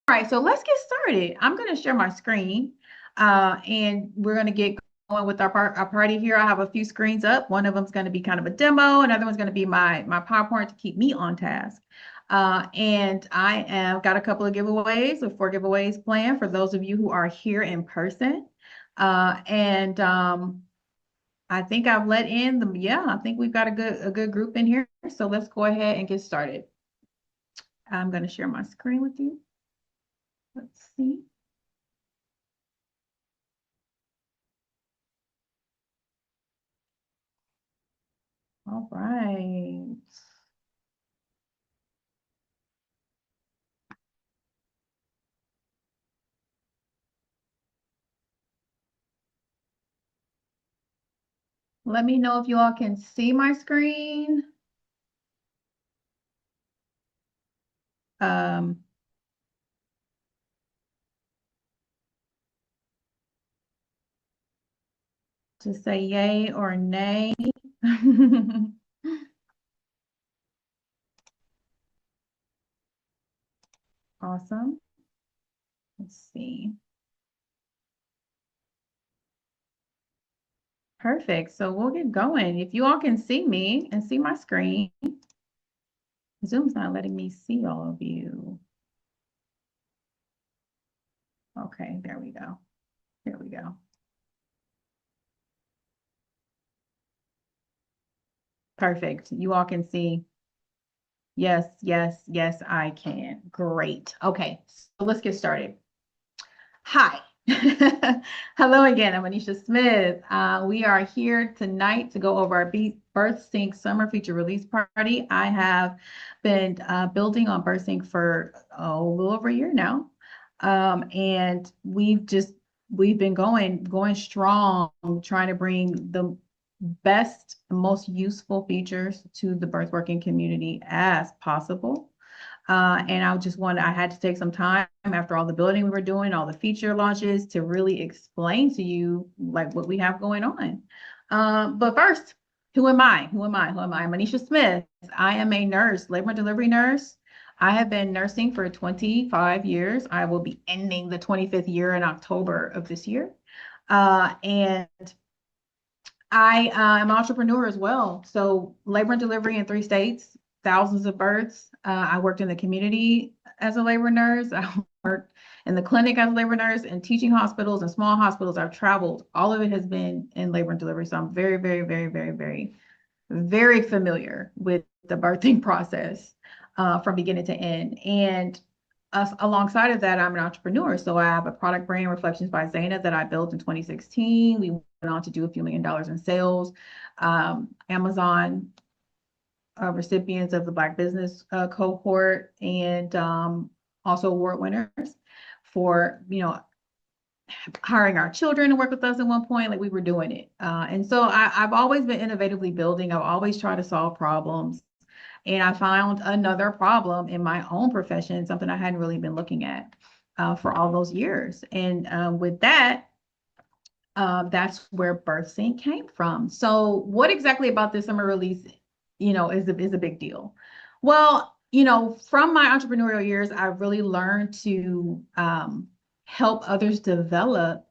right, so let's get started. I'm going to share my screen, and we're going to get going with our party here. I have a few screens up. One of them is going to be kind of a demo. Another one's going to be my PowerPoint to keep me on task. And I have got a couple of giveaways, or 4 giveaways planned for those of you who are here in person. And I think I've let in the, yeah, I think we've got a good group in here. So let's go ahead and get started. I'm going to share my screen with you. Let's see. All right. Let me know if you all can see my screen. Um, just say yay or nay. Awesome. Let's see. Perfect. So we'll get going. If you all can see me and see my screen, Zoom's not letting me see all of you. Okay, there we go. There we go. Perfect. You all can see. Yes, yes, yes, I can. Great. Okay, so let's get started. Hi. Hello again. I'm Anisha Smith. We are here tonight to go over our BirthSync Summer Feature Release Party. I have been building on BirthSync for a little over a year now. And we've been going strong, trying to bring the best, most useful features to the birth working community as possible. And I had to take some time after all the building we were doing, all the feature launches, to really explain to you like what we have going on. But first, who am I? Who am I? Who am I? I'm Anisha Smith. I am a nurse, labor and delivery nurse. I have been nursing for 25 years. I will be ending the 25th year in October of this year. And I am an entrepreneur as well. So labor and delivery in 3 states, thousands of births. I worked in the community as a labor nurse. I worked in the clinic as a labor nurse, and teaching hospitals and small hospitals. I've traveled. All of it has been in labor and delivery. So I'm very, very, very, very, very, very familiar with the birthing process from beginning to end. And alongside of that, I'm an entrepreneur. So I have a product brand, Reflections by Zaina, that I built in 2016. We went on to do a few $1 million in sales. Amazon recipients of the Black Business cohort, and also award winners for, hiring our children to work with us at one point. Like, we were doing it. And so I've always been innovatively building. I've always tried to solve problems. And I found another problem in my own profession, something I hadn't really been looking at for all those years. And with that, that's where BirthSync came from. So what exactly about this summer release, is a big deal? Well, from my entrepreneurial years, I've really learned to help others develop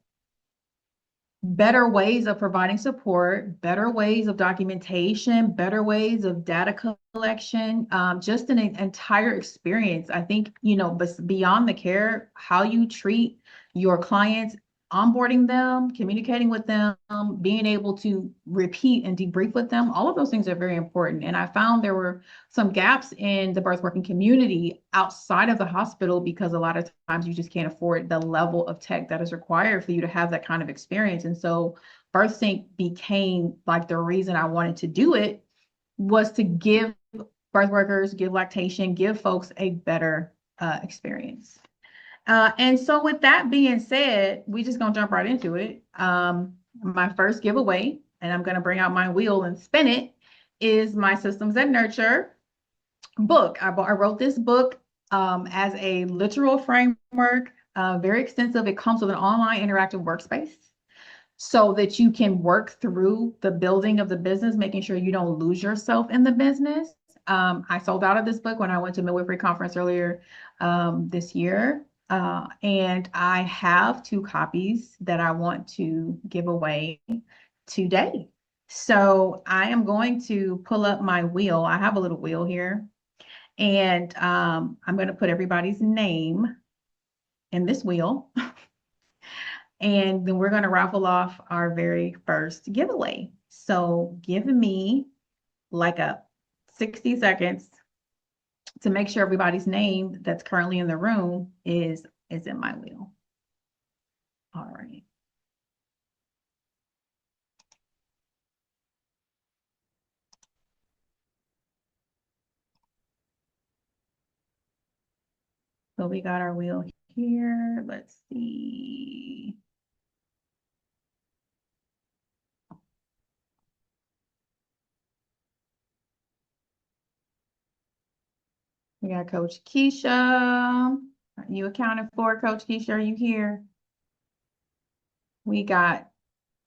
better ways of providing support, better ways of documentation, better ways of data collection, just an entire experience. I think, but beyond the care, how you treat your clients, onboarding them, communicating with them, being able to repeat and debrief with them, all of those things are very important. And I found there were some gaps in the birth working community outside of the hospital, because a lot of times you just can't afford the level of tech that is required for you to have that kind of experience. And so BirthSync became like the reason I wanted to do it, was to give birth workers, give lactation, give folks a better experience. And so with that being said, we just gonna jump right into it. My first giveaway, and I'm gonna bring out my wheel and spin it, is my Systems That Nurture book. I wrote this book as a literal framework, very extensive. It comes with an online interactive workspace so that you can work through the building of the business, making sure you don't lose yourself in the business. I sold out of this book when I went to Midwifery Conference earlier this year. And I have 2 copies that I want to give away today. So I am going to pull up my wheel. I have a little wheel here, and I'm going to put everybody's name in this wheel. And then we're going to raffle off our very first giveaway. So give me like a 60 seconds to make sure everybody's name that's currently in the room is in my wheel. All right. So we got our wheel here. Let's see. We got Coach Keisha. Are you accounted for, Coach Keisha? Are you here? We got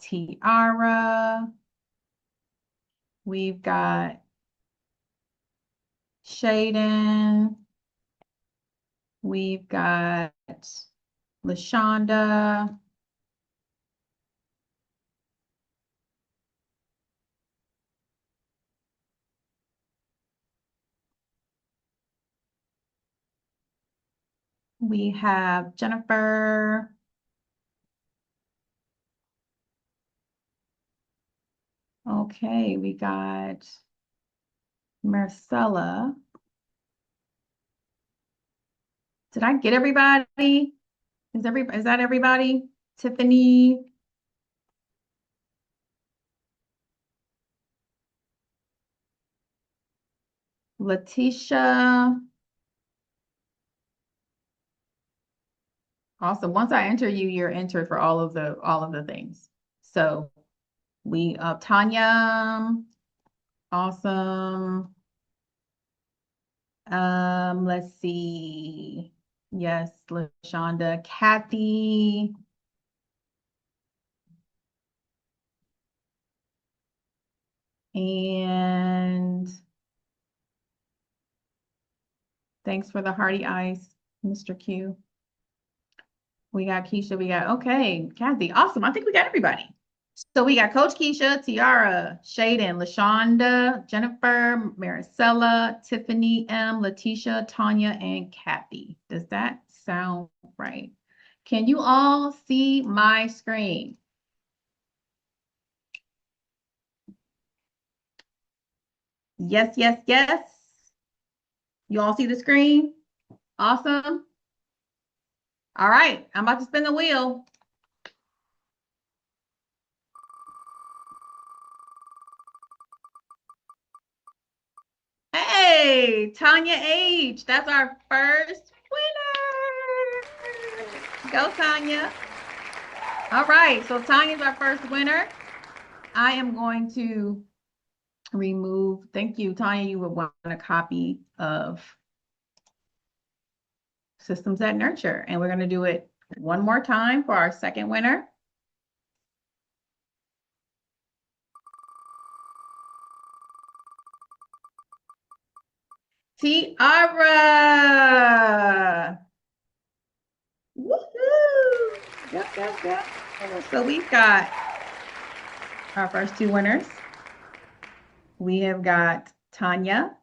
Tiara. We've got Shaden. We've got LaShonda. We have Jennifer. Okay, we got Marcella. Did I get everybody? Is that everybody? Tiffany. Letitia. Awesome. Once I enter you, you're entered for all of the things. So we Tanya. Awesome. Let's see. Yes, LaShonda, Kathy. And thanks for the hearty eyes, Mr. Q. We got Keisha, okay, Kathy, awesome. I think we got everybody. So we got Coach Keisha, Tiara, Shaden, LaShonda, Jennifer, Maricela, Tiffany M, Letitia, Tanya, and Kathy. Does that sound right? Can you all see my screen? Yes, yes, yes. You all see the screen? Awesome. All right, I'm about to spin the wheel. Hey, Tanya H. That's our first winner. Go, Tanya. All right, so Tanya's our first winner. I am going to remove, thank you, Tanya, you would want a copy of Systems That Nurture. And we're going to do it one more time for our second winner. Tiara. Woohoo! Yep, yep, yep. So we've got our first 2 winners. We have got Tanya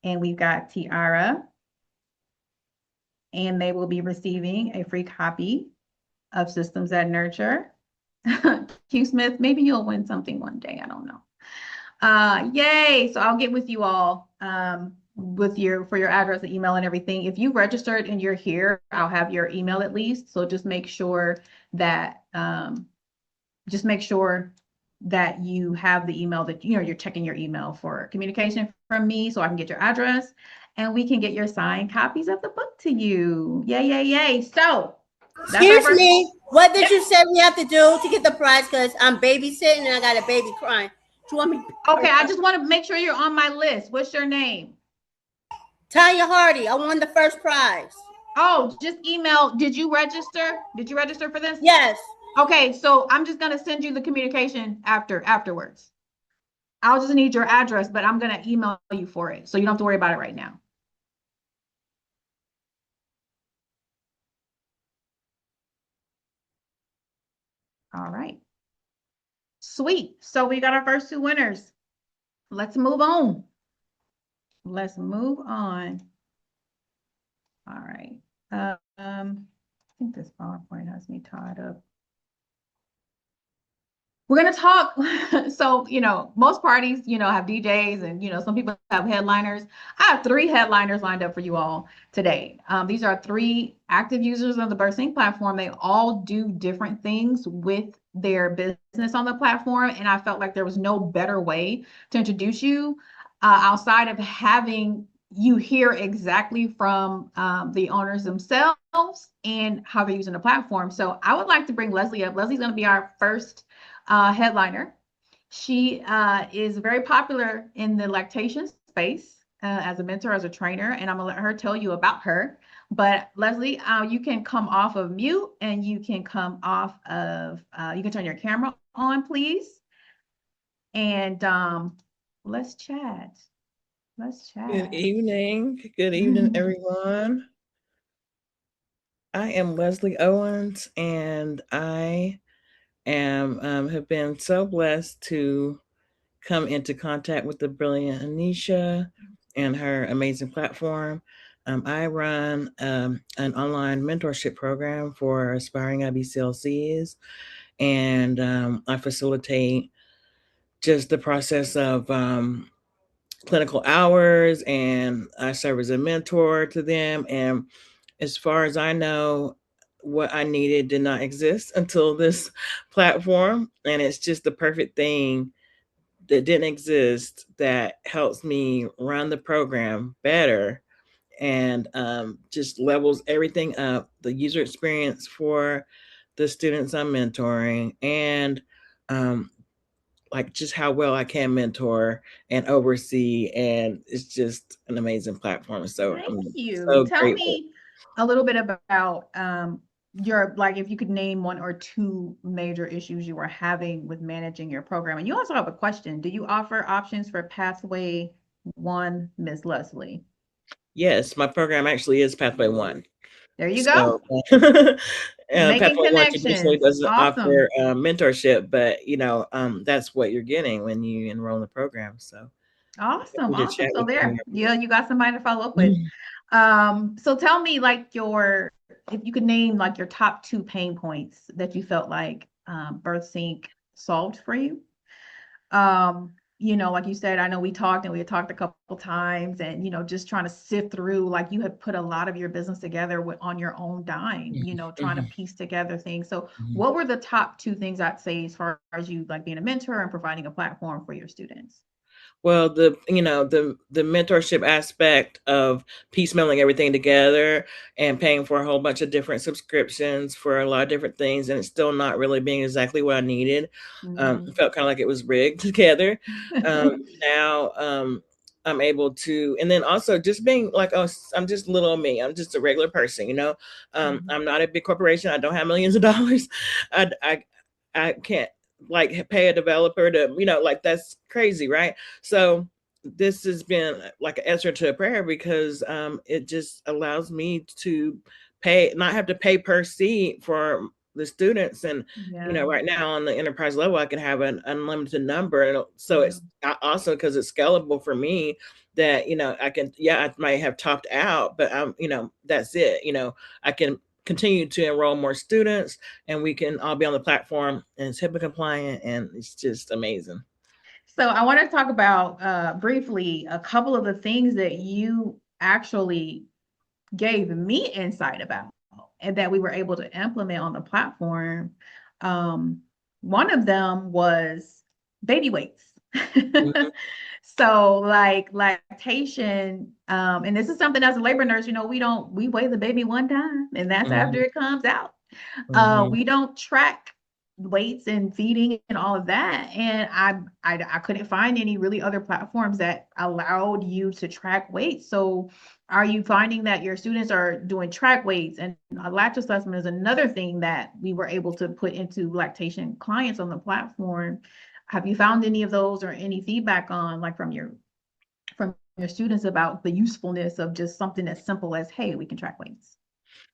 and we've got Tiara. And they will be receiving a free copy of Systems That Nurture. Q Smith, maybe you'll win something one day. I don't know. Yay! So I'll get with you all for your address and email and everything. If you registered and you're here, I'll have your email at least. So just make sure that you have the email that you're checking your email for communication from me, so I can get your address and we can get your signed copies of the book to you. Yay, yay, yay. So excuse me, what did you say we have to do to get the prize? Because I'm babysitting and I got a baby crying. Do you want me? Okay, I just want to make sure you're on my list. What's your name? Tanya Hardy. I won the first prize. Oh, just email. Did you register? Did you register for this? Yes. Okay, so I'm just gonna send you the communication afterwards. I'll just need your address, but I'm gonna email you for it, so you don't have to worry about it right now. All right. Sweet. So we got our first two winners. Let's move on. Let's move on. All right. I think this PowerPoint has me tied up. We're going to talk. So, most parties, have DJs and, some people have headliners. I have 3 headliners lined up for you all today. These are 3 active users of the BirthSync platform. They all do different things with their business on the platform. And I felt like there was no better way to introduce you outside of having you hear exactly from the owners themselves and how they're using the platform. So I would like to bring Leslie up. Leslie's going to be our first headliner. She is very popular in the lactation space as a mentor, as a trainer, and I'm gonna let her tell you about her. But Leslie, you can come off of mute and you can come off of, you can turn your camera on, please. And let's chat. Let's chat. Good evening. Good evening, everyone. I am Leslie Owens, and I am have been so blessed to come into contact with the brilliant Anisha and her amazing platform. I run an online mentorship program for aspiring IBCLCs, and I facilitate just the process of clinical hours, and I serve as a mentor to them. And as far as I know, what I needed did not exist until this platform. And it's just the perfect thing that didn't exist that helps me run the program better and just levels everything up, the user experience for the students I'm mentoring, and like just how well I can mentor and oversee, and it's just an amazing platform. So Thank I'm you. so Tell grateful. me a little bit about your, like, if you could name 1 or 2 major issues you were having with managing your program. And you also have a question. Do you offer options for Pathway 1, Miss Leslie? Yes, my program actually is Pathway 1. There you go. So Making Pathway 1 traditionally connections. doesn't Awesome. offer mentorship, but that's what you're getting when you enroll in the program. So Awesome. happy to Awesome. chat So with there, you. yeah, you got somebody to follow up with. So tell me, like, if you could name like your top 2 pain points that you felt like BirthSync solved for you. Like you said, I know we talked and we had talked a couple times, and just trying to sift through, like, you had put a lot of your business together on your own dime, trying to piece together things. So what were the top 2 things I'd say as far as you like being a mentor and providing a platform for your students? Well, the mentorship aspect of piecemealing everything together and paying for a whole bunch of different subscriptions for a lot of different things, and it's still not really being exactly what I needed. Felt kind of like it was rigged together. Now I'm able to, and then also just being like, oh, I'm just little me. I'm just a regular person. I'm not a big corporation. I don't have millions of dollars. I can't like pay a developer to, like, that's crazy, right? So this has been like an answer to a prayer, because it just allows me to not have to pay per seat for the students. And right now on the enterprise level, I can have an unlimited number, and so it's also, because it's scalable for me, that I can, I might have topped out, but that's it. I can continue to enroll more students, and we can all be on the platform, and it's HIPAA compliant, and it's just amazing. So I want to talk about briefly a couple of the things that you actually gave me insight about and that we were able to implement on the platform. One of them was baby weights. So like lactation, and this is something as a labor nurse, we weigh the baby one time and that's after it comes out. We don't track weights and feeding and all of that. And I couldn't find any really other platforms that allowed you to track weights. So are you finding that your students are doing track weights? And a latch assessment is another thing that we were able to put into lactation clients on the platform. Have you found any of those or any feedback on, like, from your students about the usefulness of just something as simple as, hey, we can track weights?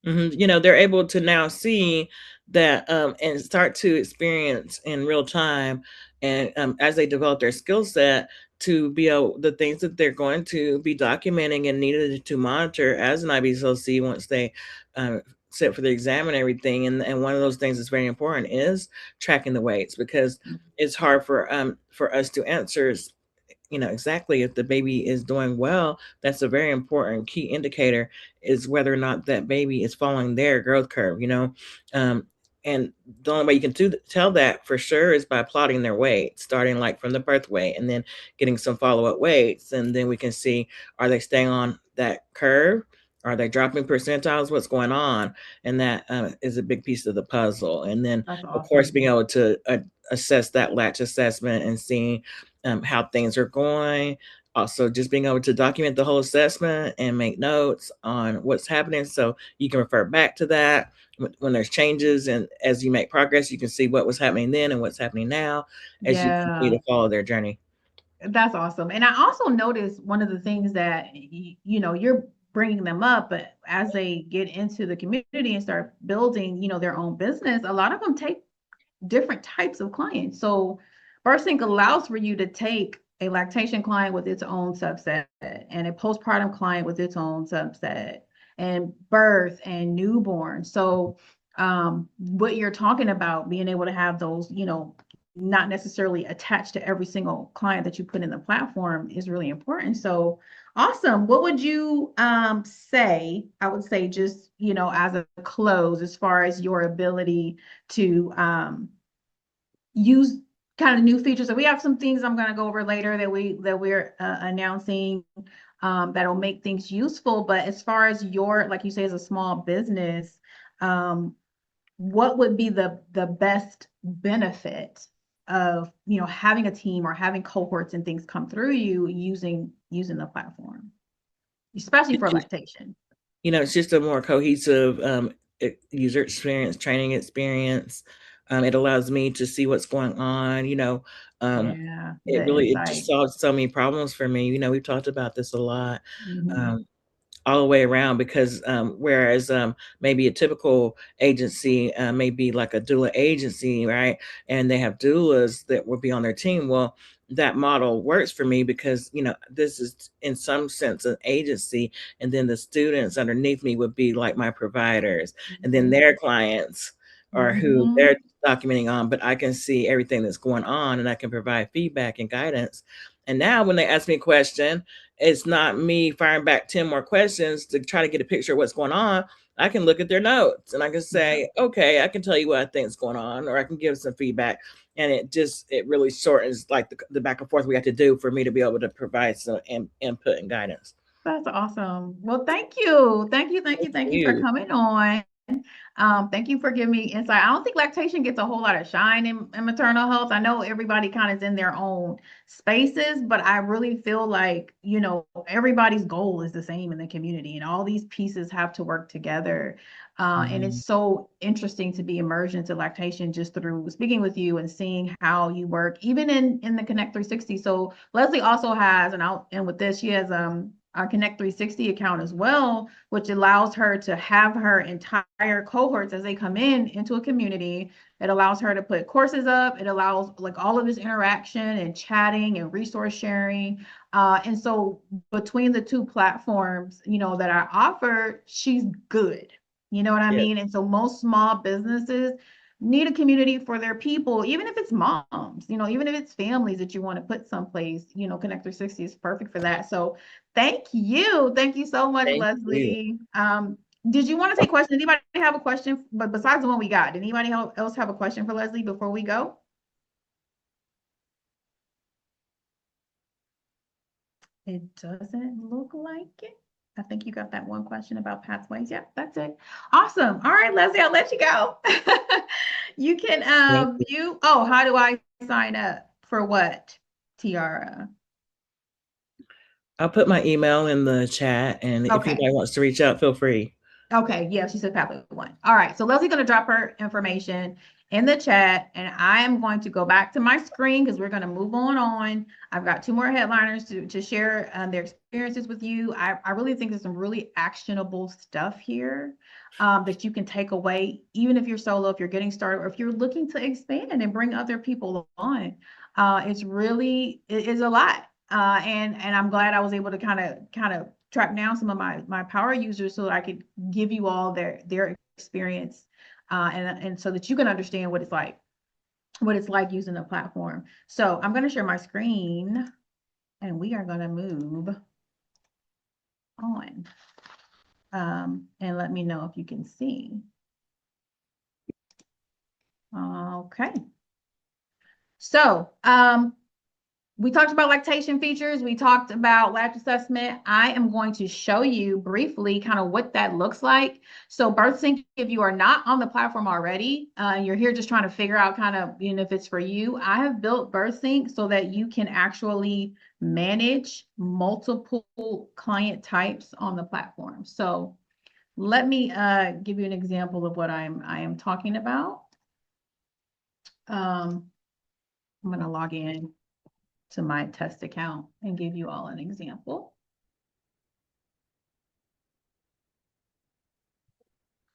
You know, they're able to now see that and start to experience in real time, and as they develop their skill set, to be able the things that they're going to be documenting and needed to monitor as an IBSLC once they sit for the exam and everything. And one of those things that's very important is tracking the weights, because it's hard for us to answer, you know, exactly if the baby is doing well. That's a very important key indicator, is whether or not that baby is following their growth curve, you know. um, and the only way you can tell that for sure is by plotting their weight, starting like from the birth weight and then getting some follow-up weights, and then we can see, are they staying on that curve, are they dropping percentiles, what's going on. And that is a big piece of the puzzle. And then That's of course awesome. being able to assess that latch assessment and seeing how things are going. Also, just being able to document the whole assessment and make notes on what's happening, so you can refer back to that when there's changes. And as you make progress, you can see what was happening then and what's happening now as you Yeah. continue to follow their journey. That's awesome. And I also noticed one of the things that, you know, you're bringing them up, but as they get into the community and start building, you know, their own business, a lot of them take different types of clients. So BirthSync allows for you to take a lactation client with its own subset and a postpartum client with its own subset, and birth and newborn. So what you're talking about, being able to have those, you know, not necessarily attached to every single client that you put in the platform, is really important. So awesome. What would you say? I would say, just, you know, as a close, as far as your ability to use kind of new features. So we have some things I'm going to go over later that we're announcing that'll make things useful. But as far as your, like you say, as a small business, what would be the best benefit of, you know, having a team or having cohorts and things come through you using the platform, especially for lactation? You know, it's just a more cohesive user experience, training experience. It allows me to see what's going on. You know, Yeah, it the really, it just insight. solves so many problems for me. You know, we've talked about this a lot. Mhm. Um, all the way around, because whereas maybe a typical agency may be like a doula agency, right? And they have doulas that would be on their team. Well, that model works for me because, you know, this is in some sense an agency, and then the students underneath me would be like my providers, and then Mhm. their clients are who Mhm. they're documenting on, but I can see everything that's going on and I can provide feedback and guidance. And now when they ask me a question, it's not me firing back 10 more questions to try to get a picture of what's going on. I can look at their notes and I can Yeah. say, okay, I can tell you what I think is going on, or I can give some feedback. And it really shortens like the back and forth we have to do for me to be able to provide some input and guidance. That's awesome. Well, thank you. Thank you. Thank Thank you. Thank you for you. coming on. Thank you for giving me insight. I don't think lactation gets a whole lot of shine in maternal health. I know everybody kind of is in their own spaces, but I really feel like, you know, everybody's goal is the same in the community, and all these pieces have to work together. And Mhm. it's so interesting to be immersed into lactation just through speaking with you and seeing how you work, even in the Connect 360. So Leslie also has, and I'll end with this, she has our Connect 360 account as well, which allows her to have her entire cohorts as they come into a community. It allows her to put courses up. It allows like all of this interaction and chatting and resource sharing. And so between the two platforms, you know, that I offer, she's good. You know what I Yes. mean? And so most small businesses need a community for their people, even if it's moms, you know, even if it's families that you want to put someplace, you know, Connect 360 is perfect for that. So thank you. Thank you so much, Thank you. Leslie. Did you want to take questions? Anybody have a question? But besides the one we got, did anybody else have a question for Leslie before we go? It doesn't look like it. I think you got that one question about pathways. Yep, that's it. Awesome. All right, Leslie, I'll let you go. You can Thank you. view. Oh, how do I sign up for what, Tiara? I'll put my email in the chat, and if Okay. anybody wants to reach out, feel free. Okay, yeah, she said pathway one. All right, so Leslie's gonna drop her information in the chat, and I am going to go back to my screen because we're going to move on. I've got 2 more headliners to share their experiences with you. I really think there's some really actionable stuff here that you can take away, even if you're solo, if you're getting started, or if you're looking to expand and bring other people on. It is a lot. And I'm glad I was able to kind of track down some of my power users so that I could give you all their experience, and so that you can understand what it's like using the platform. So I'm going to share my screen and we are going to move on. And let me know if you can see. Okay. So, we talked about lactation features. We talked about latch assessment. I am going to show you briefly kind of what that looks like. So BirthSync, if you are not on the platform already, you're here just trying to figure out kind of, if it's for you, I have built BirthSync so that you can actually manage multiple client types on the platform. So let me give you an example of what I am talking about. I'm going to log in to my test account and give you all an example.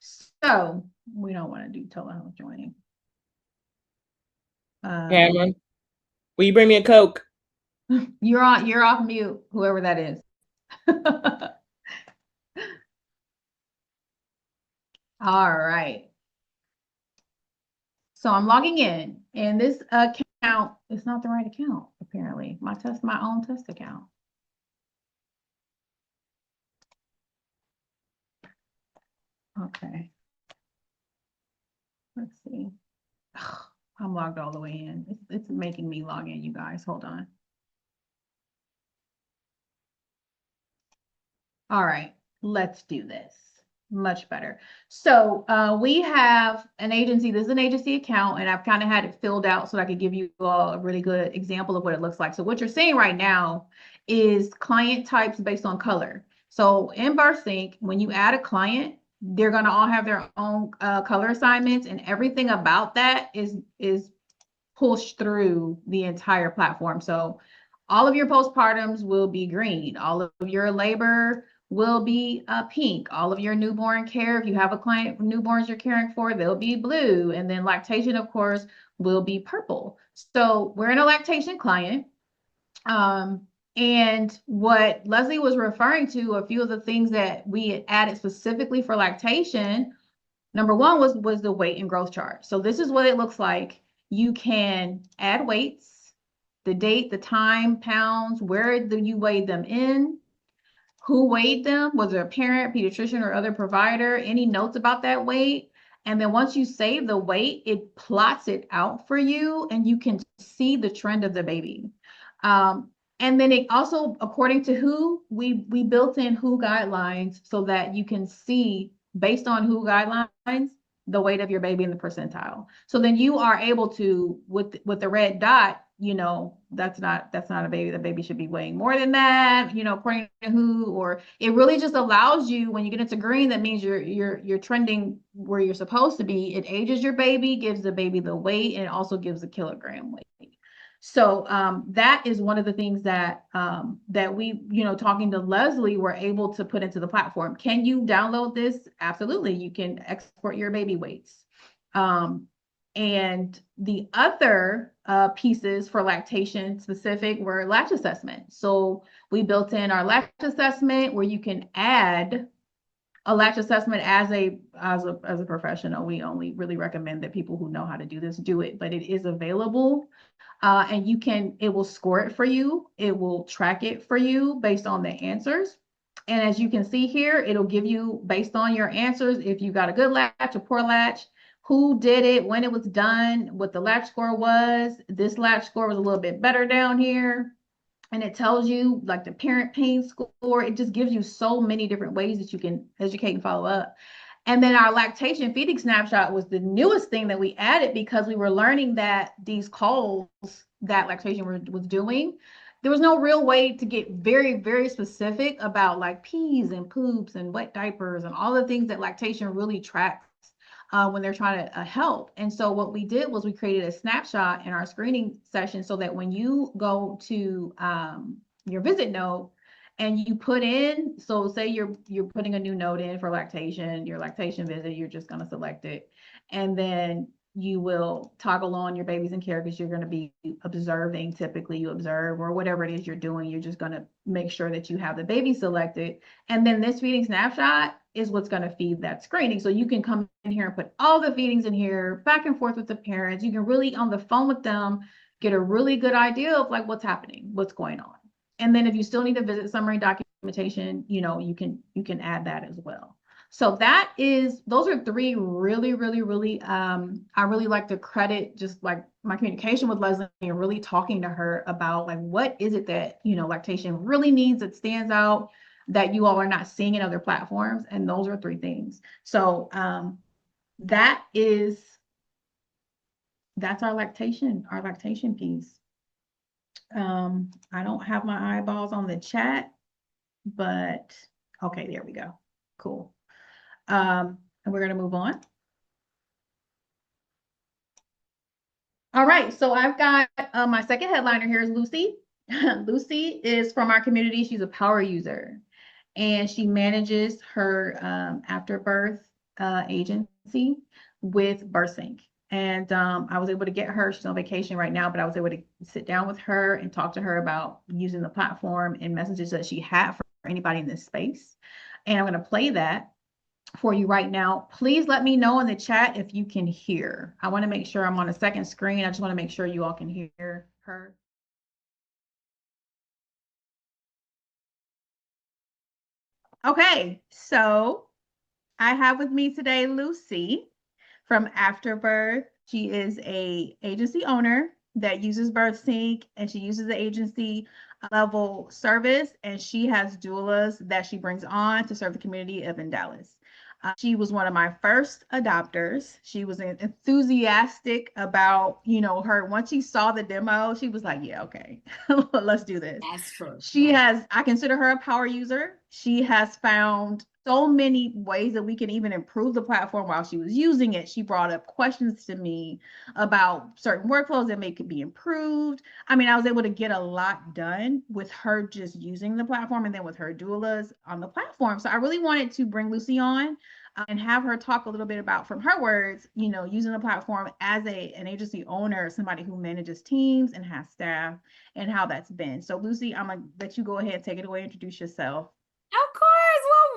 So we don't want to do telehealth joining. Cameron, will you bring me a Coke? You're off mute, whoever that is. All right. So I'm logging in, and this account is not the right account, apparently. My own test account. Okay. Let's see. Ugh, I'm logged all the way in. It's making me log in, you guys. Hold on. All right, let's do this. Much better. So we have an agency. This is an agency account, and I've kind of had it filled out so I could give you all a really good example of what it looks like. So what you're seeing right now is client types based on color. So in BirthSync, when you add a client, they're going to all have their own color assignments, and everything about that is pushed through the entire platform. So all of your postpartums will be green. All of your labor will be pink. All of your newborn care, if you have a client newborns you're caring for, they'll be blue. And then lactation, of course, will be purple. So we're in a lactation client. And what Leslie was referring to, a few of the things that we had added specifically for lactation, number one was the weight and growth chart. So this is what it looks like. You can add weights, the date, the time, pounds, where do you weigh them in, who weighed them, was it a parent, pediatrician, or other provider, any notes about that weight. And then once you save the weight, it plots it out for you and you can see the trend of the baby. And then it also, according to WHO, we built in WHO guidelines so that you can see, based on WHO guidelines, the weight of your baby in the percentile. So then you are able to, with the red dot, that's not a baby. The baby should be weighing more than that, according to WHO. Or it really just allows you, when you get into green, that means you're trending where you're supposed to be. It ages your baby, gives the baby the weight, and it also gives a kilogram weight. So that is one of the things that we, talking to Leslie, were able to put into the platform. Can you download this? Absolutely. You can export your baby weights. And the other pieces for lactation specific were latch assessment. So we built in our latch assessment where you can add a latch assessment as a professional. We only really recommend that people who know how to do this do it, but it is available. And it will score it for you. It will track it for you based on the answers. And as you can see here, it'll give you, based on your answers, if you got a good latch, a poor latch, who did it, when it was done, what the latch score was. This latch score was a little bit better down here. And it tells you like the parent pain score. It just gives you so many different ways that you can educate and follow up. And then our lactation feeding snapshot was the newest thing that we added because we were learning that these calls that lactation was doing, there was no real way to get very, very specific about like pees and poops and wet diapers and all the things that lactation really tracks. when they're trying to help. And so what we did was we created a snapshot in our screening session so that when you go to your visit note and you put in, so say you're putting a new note in for lactation, your lactation visit, you're just going to select it. And then you will toggle on your babies in care because you're going to be observing. Typically you observe, or whatever it is you're doing, you're just going to make sure that you have the baby selected. And then this feeding snapshot is what's going to feed that screening. So you can come in here and put all the feedings in here, back and forth with the parents. You can really, on the phone with them, get a really good idea of like what's happening, what's going on. And then if you still need a visit summary documentation, you know, you can add that as well. So that is, those are three really, really, really, I really like to credit just like my communication with Leslie and really talking to her about like, what is it that, you know, lactation really needs that stands out that you all are not seeing in other platforms. And those are three things. So that's our lactation piece. I don't have my eyeballs on the chat, but okay, there we go. Cool. And we're going to move on. All right, so I've got my second headliner here is Lucy. Lucy is from our community. She's a power user, and she manages her afterbirth agency with BirthSync. And I was able to get her, she's on vacation right now, but I was able to sit down with her and talk to her about using the platform and messages that she had for anybody in this space. And I'm going to play that for you right now. Please let me know in the chat if you can hear. I want to make sure I'm on a second screen. I just want to make sure you all can hear her. Okay, so I have with me today Lucy from Afterbirth. She is a agency owner that uses BirthSync, and she uses the agency level service, and she has doulas that she brings on to serve the community of in Dallas. She was one of my first adopters. She was enthusiastic about, you know, her. Once she saw the demo, she was like, yeah, okay, let's do this. That's true. She has, I consider her a power user. She has found so many ways that we can even improve the platform while she was using it. She brought up questions to me about certain workflows that could be improved. I mean, I was able to get a lot done with her just using the platform and then with her doulas on the platform. So I really wanted to bring Lucy on and have her talk a little bit about, from her words, you know, using the platform as an agency owner, somebody who manages teams and has staff, and how that's been. So Lucy, I'm gonna let you go ahead, take it away, introduce yourself. Of course.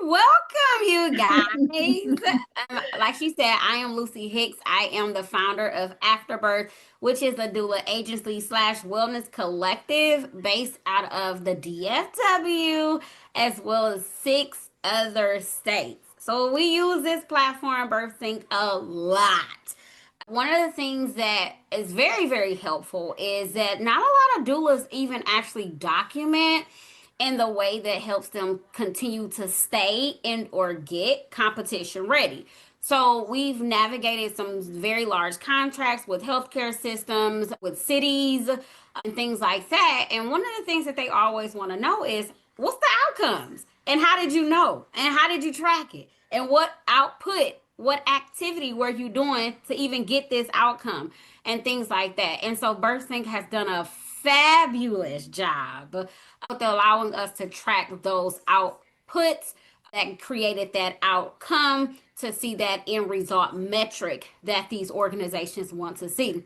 Well, welcome, you guys. Like she said, I am Lucy Hicks. I am the founder of Afterbirth, which is a doula agency / wellness collective based out of the DFW, as well as 6 other states. So we use this platform, BirthSync, a lot. One of the things that is very, very helpful is that not a lot of doulas even actually document in the way that helps them continue to stay and or get competition ready. So we've navigated some very large contracts with healthcare systems, with cities, and things like that. And one of the things that they always want to know is, what's the outcomes? And how did you know? And how did you track it? And what output, what activity were you doing to even get this outcome? And things like that. And so BirthSync has done a fabulous job of allowing us to track those outputs that created that outcome, to see that end result metric that these organizations want to see.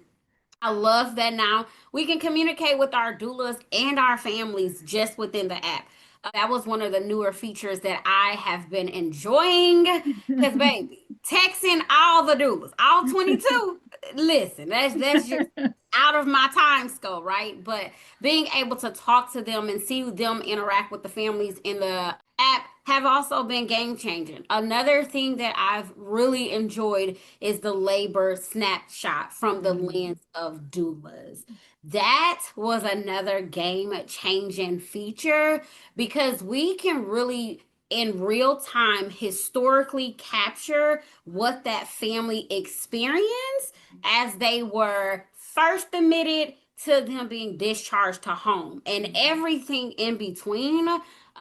I love that now we can communicate with our doulas and our families just within the app. That was one of the newer features that I have been enjoying. Because, baby, texting all the doulas, all 22, listen, that's just out of my time scope, right? But being able to talk to them and see them interact with the families in the app have also been game changing. Another thing that I've really enjoyed is the labor snapshot from the lens of doulas. That was another game changing feature, because we can really in real time historically capture what that family experienced as they were first admitted to them being discharged to home, and everything in between.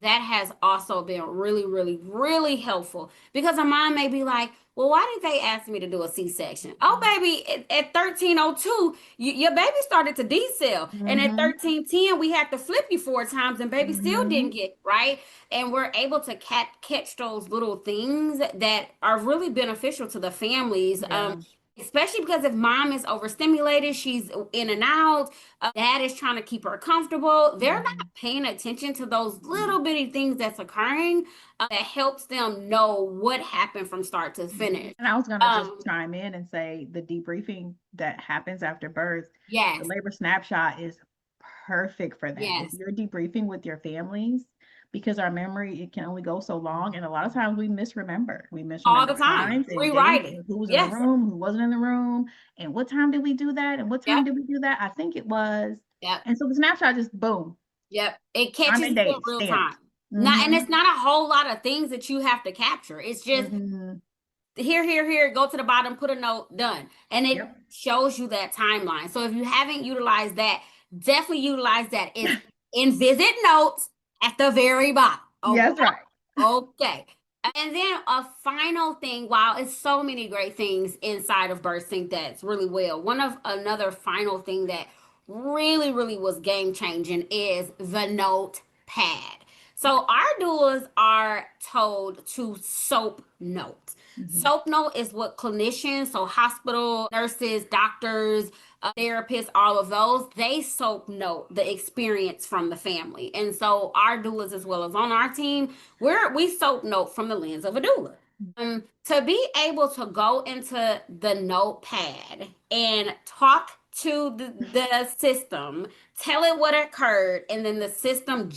That has also been really, really, really helpful, because a mom may be like, Well, why did they ask me to do a C-section? Oh, baby, at 13:02, your baby started to decel. And at 13:10, we had to flip you 4 times and baby still didn't get right. And we're able to catch those little things that are really beneficial to the families. Yeah. Especially because if mom is overstimulated, she's in and out, dad is trying to keep her comfortable. They're not paying attention to those little bitty things that's occurring that helps them know what happened from start to finish. And I was going to just chime in and say the debriefing that happens after birth, Yes. the labor snapshot is perfect for that. Yes. If you're debriefing with your families, because our memory, it can only go so long. And a lot of times we misremember. We misremember All the time. times and Rewrite dates it. and who was Yes. in the room, who wasn't in the room, and what time did we do that? And what time did we do that? I think it was. Yep. And so the snapshot just boom. Yep. It catches and you in date real stamped. time. Not, and it's not a whole lot of things that you have to capture. It's just here, go to the bottom, put a note, done. And it shows you that timeline. So if you haven't utilized that, definitely utilize that. It's in visit notes at the very bottom. Okay? Yes, right. Okay. And then a final thing, wow, it's so many great things inside of BirthSync that's really well. Another final thing that really, really was game changing is the notepad. So our doulas are told to SOAP note. SOAP note is what clinicians, so hospital nurses, doctors, therapists, all of those, they SOAP note the experience from the family. And so our doulas, as well as on our team, we SOAP note from the lens of a doula. To be able to go into the notepad and talk to the system, tell it what occurred, and then the system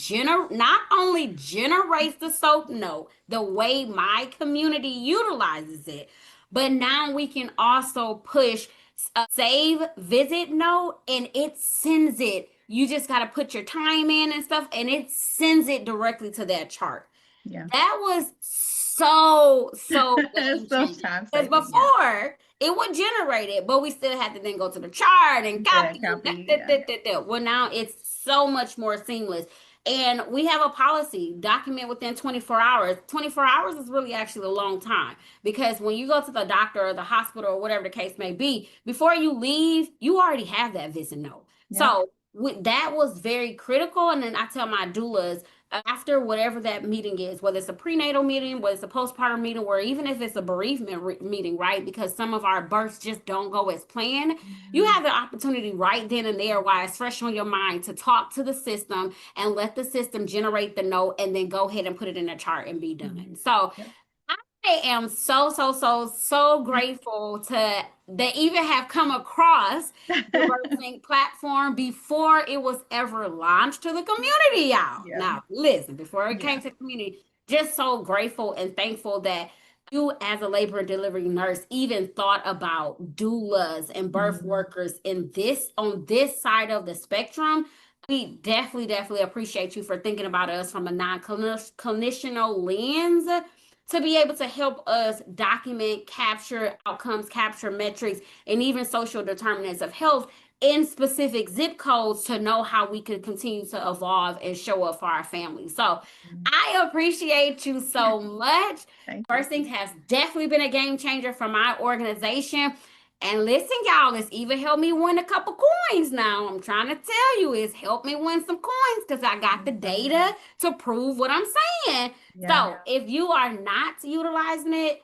not only generates the SOAP note the way my community utilizes it, but now we can also push a save visit note and it sends it. You just got to put your time in and stuff, and it sends it directly to that chart. Yeah. That was so because before it would generate it, but we still had to then go to the chart and copy. Well, now it's so much more seamless. And we have a policy, document within 24 hours. 24 hours is really actually a long time, because when you go to the doctor or the hospital or whatever the case may be, before you leave, you already have that visit note. Yeah. So that was very critical. And then I tell my doulas, after whatever that meeting is, whether it's a prenatal meeting, whether it's a postpartum meeting, or even if it's a bereavement meeting, right? Because some of our births just don't go as planned. You have the opportunity right then and there, while it's fresh on your mind, to talk to the system and let the system generate the note, and then go ahead and put it in a chart and be done. So I am so grateful to they even have come across the BirthSync platform before it was ever launched to the community, y'all. Yeah. Now, listen, before it came to the community, just so grateful and thankful that you, as a labor and delivery nurse, even thought about doulas and birth workers on this side of the spectrum. We definitely appreciate you for thinking about us from a non-clinicianal lens, to be able to help us document, capture outcomes, capture metrics, and even social determinants of health in specific zip codes, to know how we could continue to evolve and show up for our families. So I appreciate you so much. BirthSync has definitely been a game changer for my organization. And listen, y'all, it's even helped me win a couple coins now. I'm trying to tell you, it's helped me win some coins because I got the data to prove what I'm saying. Yeah. So if you are not utilizing it,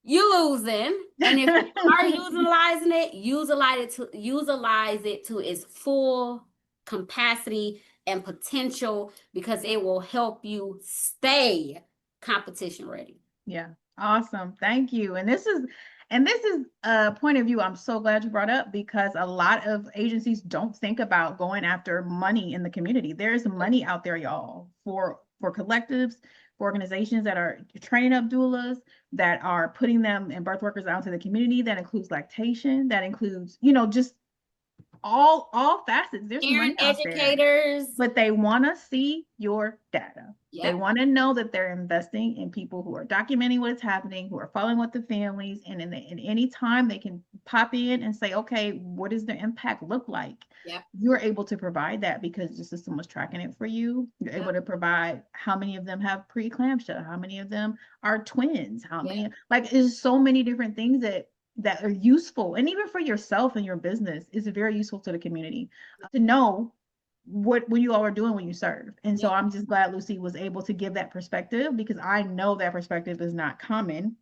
you're losing. And if you are utilizing it, utilize it to its full capacity and potential, because it will help you stay competition ready. Yeah. Awesome. Thank you. And this is a point of view I'm so glad you brought up, because a lot of agencies don't think about going after money in the community. There's money out there, y'all, for collectives, for organizations that are training up doulas, that are putting them and birth workers out to the community. That includes lactation, that includes, just all facets. There's money Parent out there, educators. but they want to see your data. They Yep. want to know that they're investing in people who are documenting what is happening, who are following with the families, and in any time they can pop in and say, okay, what does the impact look like? Yep. You're able to provide that because the system was tracking it for you. You're Yep. able to provide how many of them have preeclampsia, how many of them are twins, how many, like, there's so many different things that are useful. And even for yourself and your business, is very useful to the community to know what you all are doing when you serve. And so I'm just glad Lucy was able to give that perspective, because I know that perspective is not common.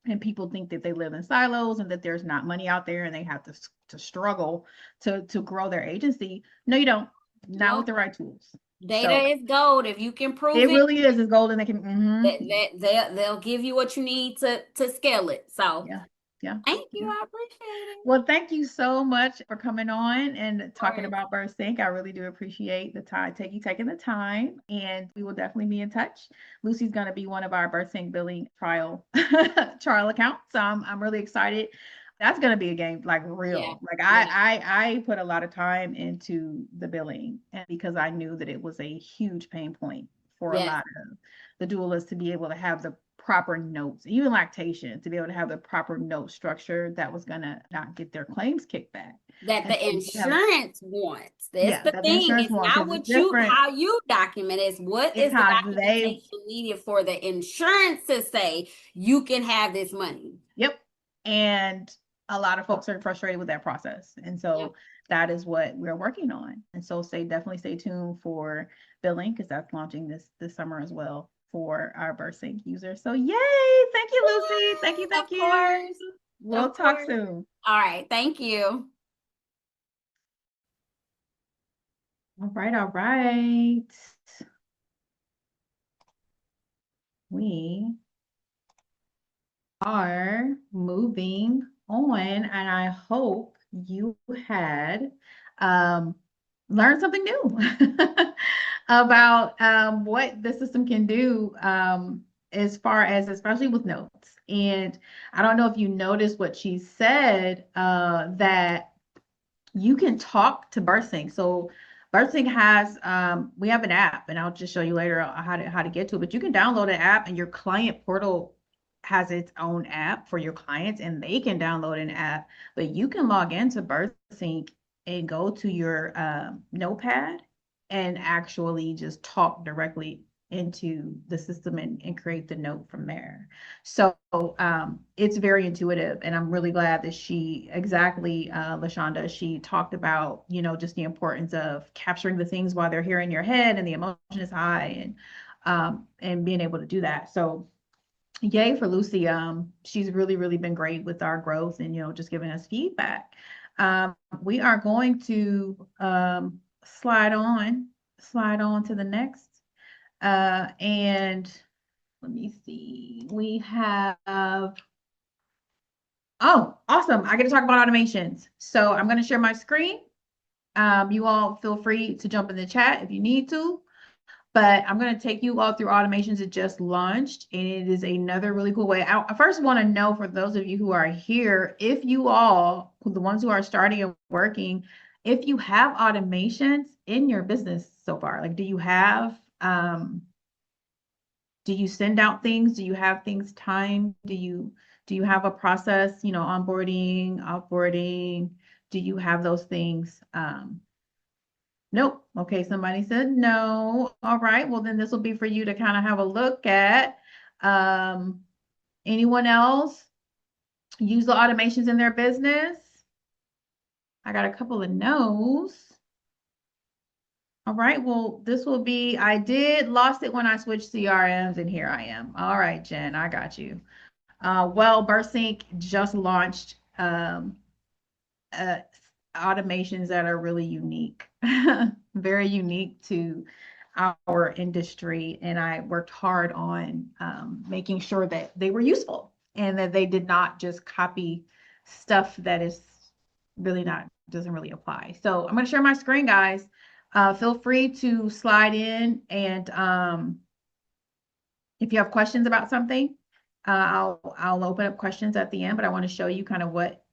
And people think that they live in silos and that there's not money out there and they have to struggle to grow their agency. No, you don't. Not with the right tools. Data is gold. If you can prove it really is. It's gold, and they can they'll give you what you need to scale it. So yeah. Thank you. I appreciate it. Well, thank you so much for coming on and talking about BirthSync. I really do appreciate the time, taking the time, and we will definitely be in touch. Lucy's going to be one of our BirthSync Billing trial accounts. So I'm really excited. That's going to be a game, like real. I put a lot of time into the billing, and because I knew that it was a huge pain point for a lot of the doulas to be able to have the proper notes, even lactation, to be able to have the proper note structure that was gonna not get their claims kicked back. That the insurance wants. That's the thing. It's not what how you document. It's what is the documentation needed for the insurance to say you can have this money. Yep. And a lot of folks are frustrated with that process. And so that is what we're working on. And so definitely stay tuned for billing, because that's launching this summer as well for our BirthSync users. So yay! Thank you, Lucy. Thank you. Of course. We'll talk soon. All right. Thank you. All right. We are moving on, and I hope you had learned something new about what the system can do as far as, especially with notes. And I don't know if you noticed what she said, that you can talk to BirthSync. So BirthSync has, we have an app, and I'll just show you later how to get to it, but you can download an app, and your client portal has its own app for your clients, and they can download an app, but you can log into BirthSync and go to your notepad and actually just talk directly into the system and create the note from there. So it's very intuitive, and I'm really glad that LaShonda, she talked about, just the importance of capturing the things while they're here in your head and the emotion is high, and being able to do that. So yay for Lucy. She's really been great with our growth and, just giving us feedback. We are going to slide on to the next. And let me see. We have, oh, awesome. I get to talk about automations. So I'm going to share my screen. You all feel free to jump in the chat if you need to. But I'm going to take you all through automations that just launched, and it is another really cool way. I first want to know, for those of you who are here, if you all, the ones who are starting and working, if you have automations in your business so far. Like, do you send out things? Do you have things timed? Do you have a process, onboarding, offboarding? Do you have those things? Nope. Okay, somebody said no. All right, well then this will be for you to kind of have a look at. Anyone else use the automations in their business? I got a couple of no's. All right, well, this will be, I lost it when I switched CRMs, and here I am. All right, Jen, I got you. Well, BirthSync just launched automations that are really unique, very unique to our industry. And I worked hard on making sure that they were useful and that they did not just copy stuff that is really doesn't really apply. So I'm going to share my screen, guys. Feel free to slide in, and if you have questions about something, I'll open up questions at the end, but I want to show you kind of what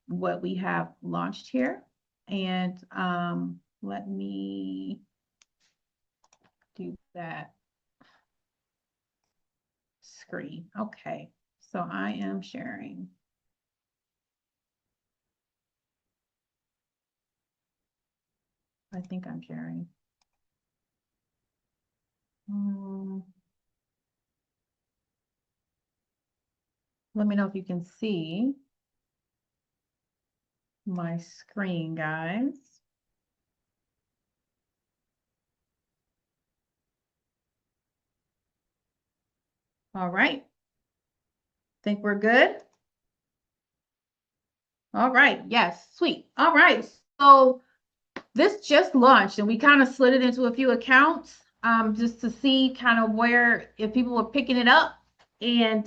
we have launched here. And let me do that screen. Okay, so I am sharing. I think I'm sharing. Let me know if you can see my screen, guys. All right. Think we're good? All right. Yes. Sweet. All right. So this just launched and we kind of slid it into a few accounts just to see kind of where if people were picking it up. And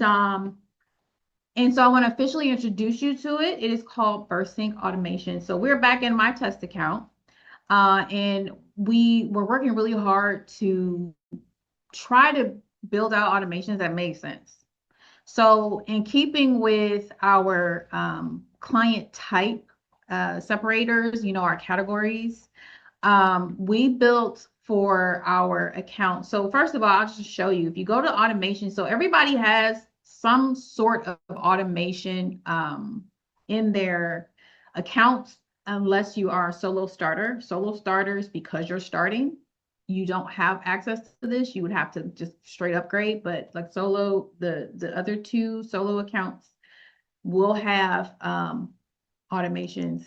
so I want to officially introduce you to it. It is called BirthSync Automation. So we're back in my test account. And we were working really hard to try to build out automations that made sense. So in keeping with our client type separators, our categories, we built for our account. So first of all, I'll just show you, if you go to automation, so everybody has some sort of automation in their accounts, unless you are a solo starter. Solo starters, because you're starting, you don't have access to this. You would have to just straight upgrade, but like solo, the other two solo accounts will have automations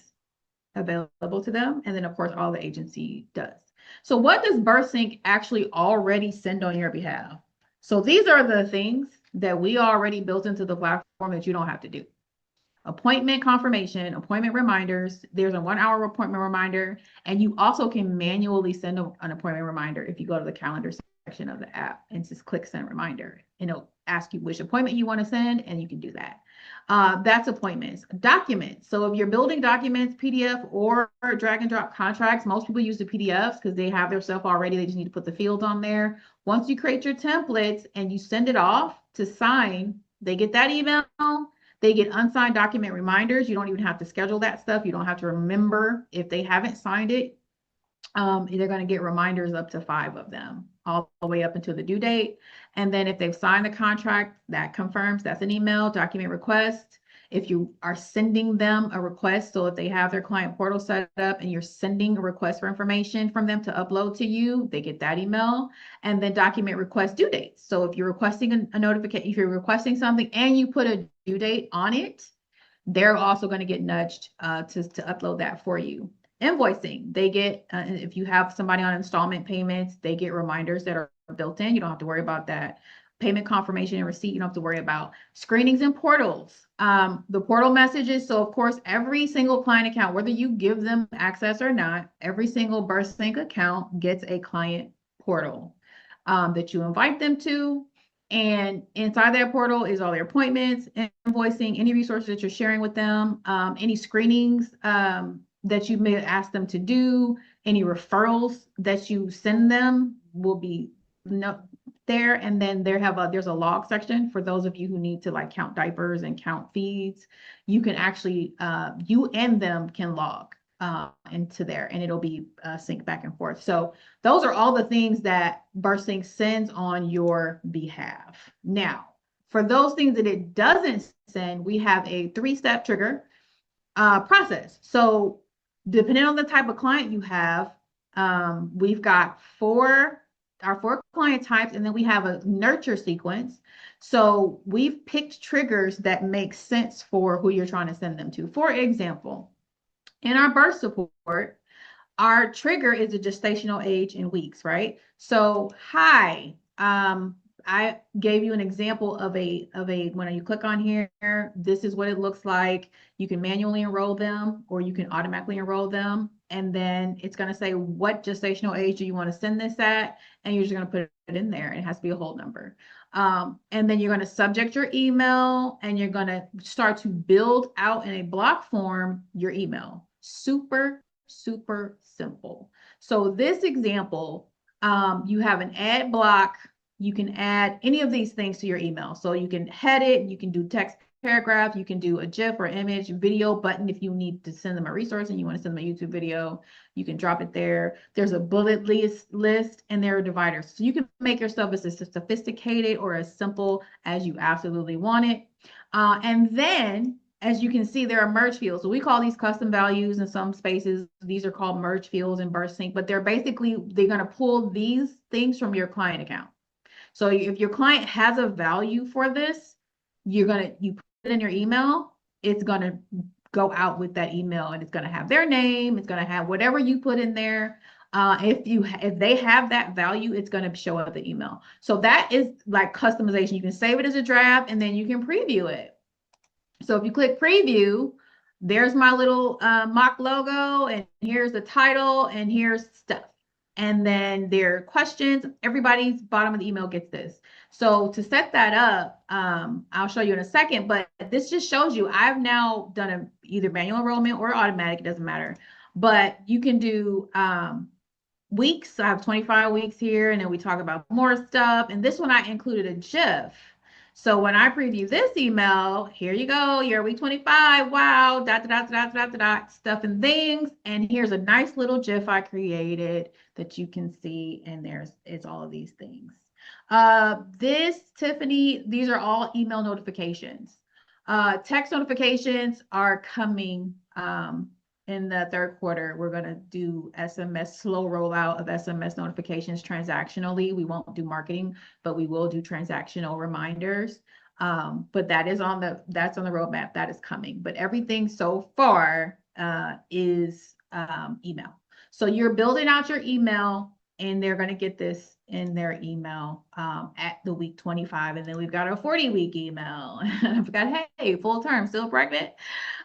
available to them. And then of course, all the agency does. So what does BirthSync actually already send on your behalf? So these are the things that we already built into the platform that you don't have to do. Appointment confirmation, appointment reminders. There's a 1 hour appointment reminder. And you also can manually send an appointment reminder if you go to the calendar section of the app and just click send reminder. And it'll ask you which appointment you want to send, and you can do that. That's appointments. Documents. So if you're building documents, PDF or drag and drop contracts, most people use the PDFs because they have their stuff already. They just need to put the fields on there. Once you create your templates and you send it off to sign, they get that email. They get unsigned document reminders. You don't even have to schedule that stuff. You don't have to remember if they haven't signed it. They're going to get reminders, up to 5 of them, all the way up until the due date. And then if they've signed the contract, that confirms, that's an email. Document request. If you are sending them a request, so if they have their client portal set up and you're sending a request for information from them to upload to you, they get that email. And then document request due dates. So if you're requesting a notification, if you're requesting something and you put a due date on it, they're also going to get nudged to upload that for you. Invoicing, they get, if you have somebody on installment payments, they get reminders that are built in. You don't have to worry about that. Payment confirmation and receipt, you don't have to worry about. Screenings and portals, the portal messages. So of course, every single client account, whether you give them access or not, every single BirthSync account gets a client portal that you invite them to. And inside that portal is all their appointments, invoicing, any resources that you're sharing with them, any screenings that you may ask them to do, any referrals that you send them will be there. And then there's a log section for those of you who need to like count diapers and count feeds. You can actually, you and them can log into there, and it'll be synced back and forth. So those are all the things that BirthSync sends on your behalf. Now, for those things that it doesn't send, we have a 3-step trigger process. So depending on the type of client you have, we've got our 4 client types, and then we have a nurture sequence. So we've picked triggers that make sense for who you're trying to send them to. For example, in our birth support, our trigger is a gestational age in weeks, right? So, hi, I gave you an example of a when you click on here, this is what it looks like. You can manually enroll them or you can automatically enroll them. And then it's going to say, what gestational age do you want to send this at? And you're just going to put it in there. It has to be a whole number. And then you're going to subject your email, and you're going to start to build out in a block form your email. Super, super simple. So this example, you have an add block. You can add any of these things to your email. So you can head it, you can do text paragraph. You can do a GIF or image, video button if you need to send them a resource and you want to send them a YouTube video. You can drop it there. There's a bullet list and there are dividers. So you can make your stuff as sophisticated or as simple as you absolutely want it. And then, as you can see, there are merge fields. So we call these custom values in some spaces. These are called merge fields in BirthSync, but they're going to pull these things from your client account. So if your client has a value for this, you put it in your email, it's going to go out with that email and it's going to have their name. It's going to have whatever you put in there. If they have that value, it's going to show up the email. So that is like customization. You can save it as a draft and then you can preview it. So if you click preview, there's my little mock logo and here's the title and here's stuff. And then there are questions. Everybody's bottom of the email gets this. So to set that up, I'll show you in a second, but this just shows you I've now done either manual enrollment or automatic, it doesn't matter. But you can do weeks. I have 25 weeks here, and then we talk about more stuff. And this one I included a GIF. So when I preview this email, here you go, you're week 25, wow, stuff and things. And here's a nice little GIF I created that you can see, and it's all of these things. Tiffany, these are all email notifications. Text notifications are coming in the third quarter. We're going to do slow rollout of SMS notifications transactionally. We won't do marketing, but we will do transactional reminders. But that's on the roadmap. That is coming. But everything so far is email. So you're building out your email, and they're going to get this in their email at the week 25. And then we've got a 40-week email. I forgot, hey, full term, still pregnant.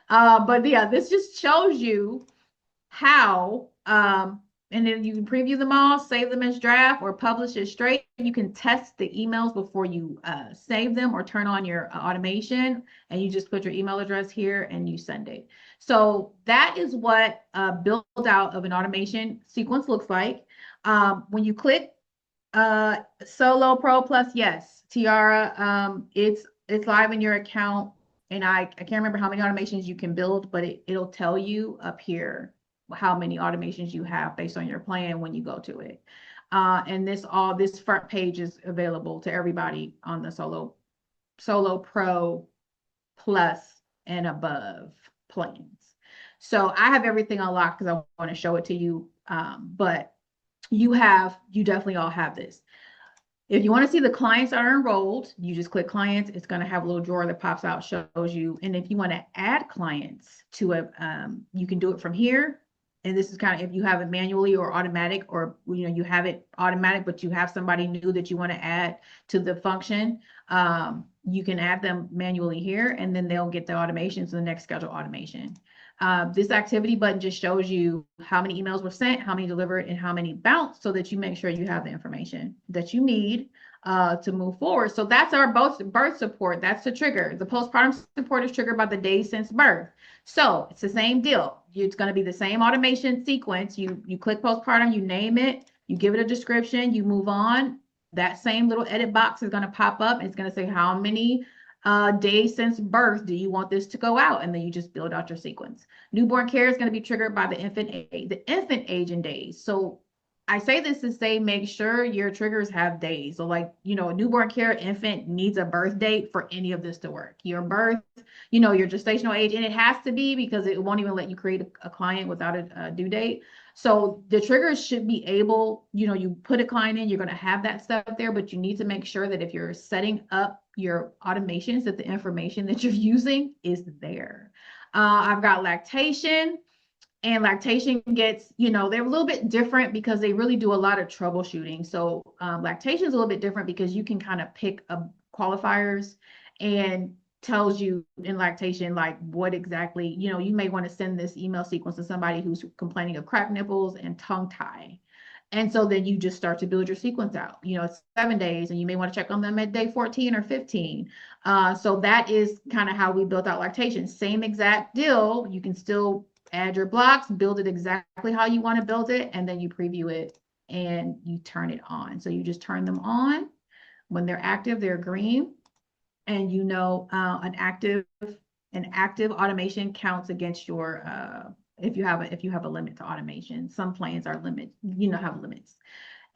But yeah, this just shows you how, and then you can preview them all, save them as draft, or publish it straight. You can test the emails before you save them or turn on your automation, and you just put your email address here and you send it. So that is what build out of an automation sequence looks like. When you click Solo Pro Plus, yes, Tiara, it's live in your account. And I can't remember how many automations you can build, but it'll tell you up here how many automations you have based on your plan when you go to it. And this front page is available to everybody on the Solo Pro Plus and above plans. So I have everything unlocked because I want to show it to you. But you definitely all have this. If you want to see the clients that are enrolled, you just click clients. It's going to have a little drawer that pops out, shows you. And if you want to add clients to you can do it from here. And this is kind of if you have it manually or automatic, or you have it automatic, but you have somebody new that you want to add to the function. You can add them manually here, and then they'll get the automation to the next schedule automation. This activity button just shows you how many emails were sent, how many delivered, and how many bounced, so that you make sure you have the information that you need to move forward. So that's our birth support. That's the trigger. The postpartum support is triggered by the days since birth. So it's the same deal. It's going to be the same automation sequence. You click postpartum, you name it, you give it a description, you move on. That same little edit box is going to pop up. And it's going to say how many days since birth do you want this to go out, and then you just build out your sequence. Newborn care is going to be triggered by the infant age and days. So I say this to say make sure your triggers have days. So like newborn care infant needs a birth date for any of this to work. Your birth, your gestational age, and it has to be because it won't even let you create a client without a due date. So the triggers should be able, you put a client in, you're going to have that stuff there, but you need to make sure that if you're setting up your automations, that the information that you're using is there. I've got lactation, and lactation gets, they're a little bit different because they really do a lot of troubleshooting. So lactation is a little bit different because you can kind of pick qualifiers, and tells you in lactation, like what exactly, you may want to send this email sequence to somebody who's complaining of cracked nipples and tongue tie. And so then you just start to build your sequence out. It's 7 days, and you may want to check on them at day 14 or 15. So that is kind of how we built out lactation. Same exact deal. You can still add your blocks, build it exactly how you want to build it, and then you preview it and you turn it on. So you just turn them on. When they're active, they're green. and you know, an active automation counts against your if you have a limit to automation. Some plans are have limits.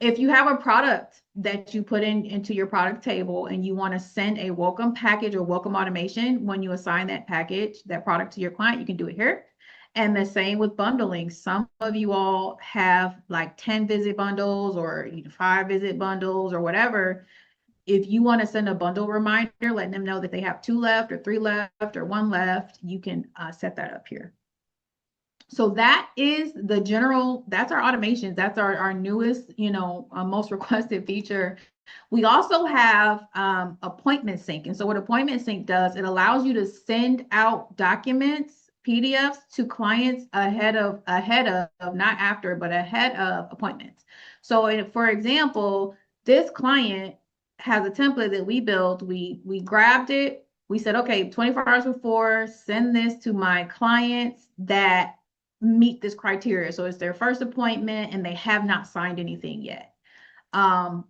If you have a product that you put into your product table and you want to send a welcome package or welcome automation, when you assign that product to your client, you can do it here. And the same with bundling. Some of you all have like 10 visit bundles or 5 visit bundles or whatever. If you want to send a bundle reminder, letting them know that they have 2 left or 3 left or 1 left, you can set that up here. So that is that's our automations. That's our newest, most requested feature. We also have appointment sync. And so what appointment sync does, it allows you to send out documents, PDFs to clients ahead of, not after, but ahead of appointments. So for example, this client has a template that we built. We grabbed it. We said, okay, 24 hours before, send this to my clients that meet this criteria. So it's their first appointment and they have not signed anything yet. And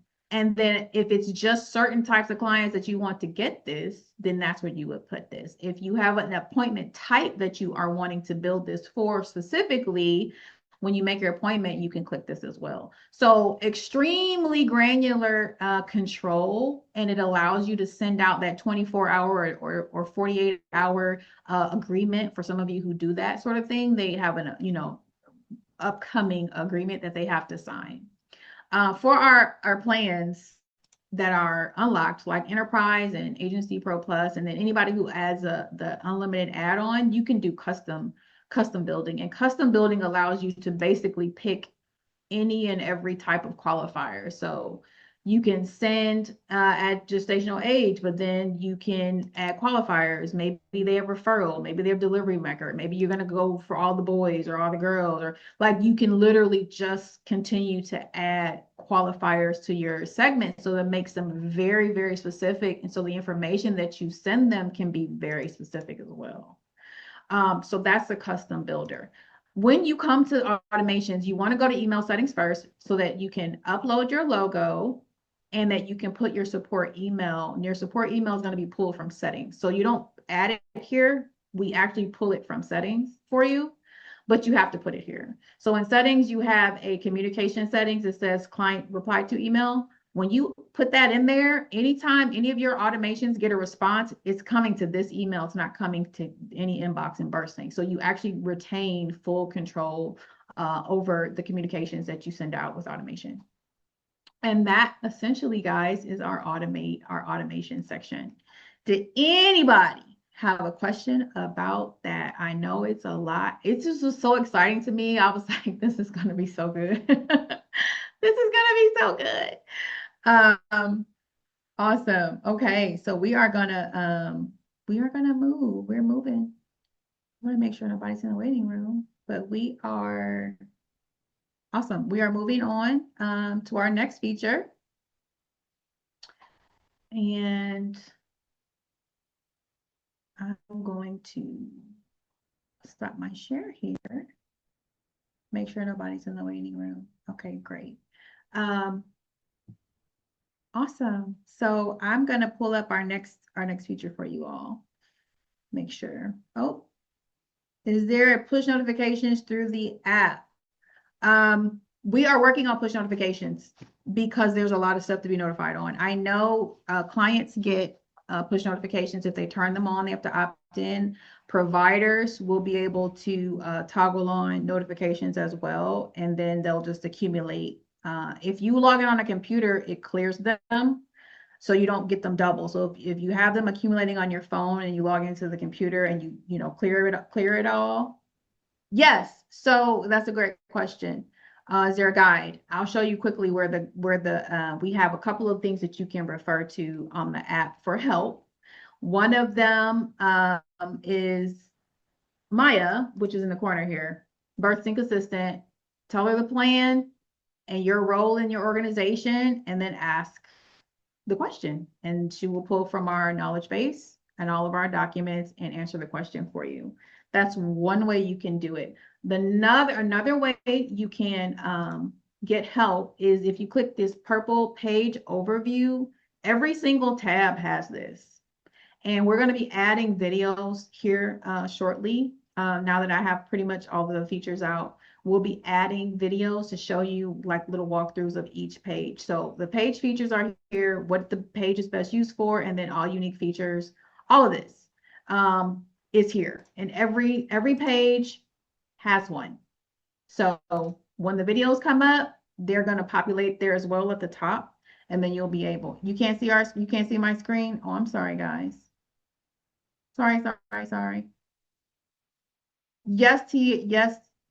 then if it's just certain types of clients that you want to get this, then that's where you would put this. If you have an appointment type that you are wanting to build this for specifically, when you make your appointment, you can click this as well. So extremely granular control, and it allows you to send out that 24-hour or 48-hour agreement. For some of you who do that sort of thing, they have an upcoming agreement that they have to sign. For our plans that are unlocked, like Enterprise and Agency Pro Plus, and then anybody who adds the unlimited add-on, you can do custom building. And custom building allows you to basically pick any and every type of qualifier. So you can send at gestational age, but then you can add qualifiers. Maybe they have referral, maybe they have delivery record, maybe you're going to go for all the boys or all the girls, or like you can literally just continue to add qualifiers to your segment. So that makes them very, very specific. And so the information that you send them can be very specific as well. So that's the custom builder. When you come to automations, you want to go to email settings first so that you can upload your logo and that you can put your support email. And your support email is going to be pulled from settings. So you don't add it here. We actually pull it from settings for you, but you have to put it here. So in settings, you have a communication settings that says client reply to email. When you put that in there, anytime any of your automations get a response, it's coming to this email. It's not coming to any inbox in BirthSync. So you actually retain full control over the communications that you send out with automation. And that essentially, guys, is our automation section. Did anybody have a question about that? I know it's a lot. It's just so exciting to me. I was like, this is going to be so good. This is going to be so good. Awesome. Okay, so we are gonna move. We're moving. I want to make sure nobody's in the waiting room, but we are awesome. We are moving on to our next feature. And I'm going to stop my share here. Make sure nobody's in the waiting room. Okay, great. Awesome. So I'm going to pull up our next feature for you all. Make sure. Oh, is there push notifications through the app? We are working on push notifications because there's a lot of stuff to be notified on. I know clients get push notifications if they turn them on. They have to opt in. Providers will be able to toggle on notifications as well, and then they'll just accumulate. If you log in on a computer, it clears them, so you don't get them double. So if you have them accumulating on your phone and you log into the computer and you clear it all. Yes, so that's a great question. Is there a guide? I'll show you quickly where we have a couple of things that you can refer to on the app for help. One of them is Maya, which is in the corner here, BirthSync Assistant. Tell her the plan and your role in your organization, and then ask the question. And she will pull from our knowledge base and all of our documents and answer the question for you. That's one way you can do it. Another way you can get help is if you click this purple page overview. Every single tab has this. And we're going to be adding videos here shortly. Now that I have pretty much all the features out, we'll be adding videos to show you like little walkthroughs of each page. So the page features are here, what the page is best used for, and then all unique features. All of this is here, and every page has one. So when the videos come up, they're going to populate there as well at the top, and then you'll be able. You can't see my screen. Oh, I'm sorry, guys. Sorry. Yes,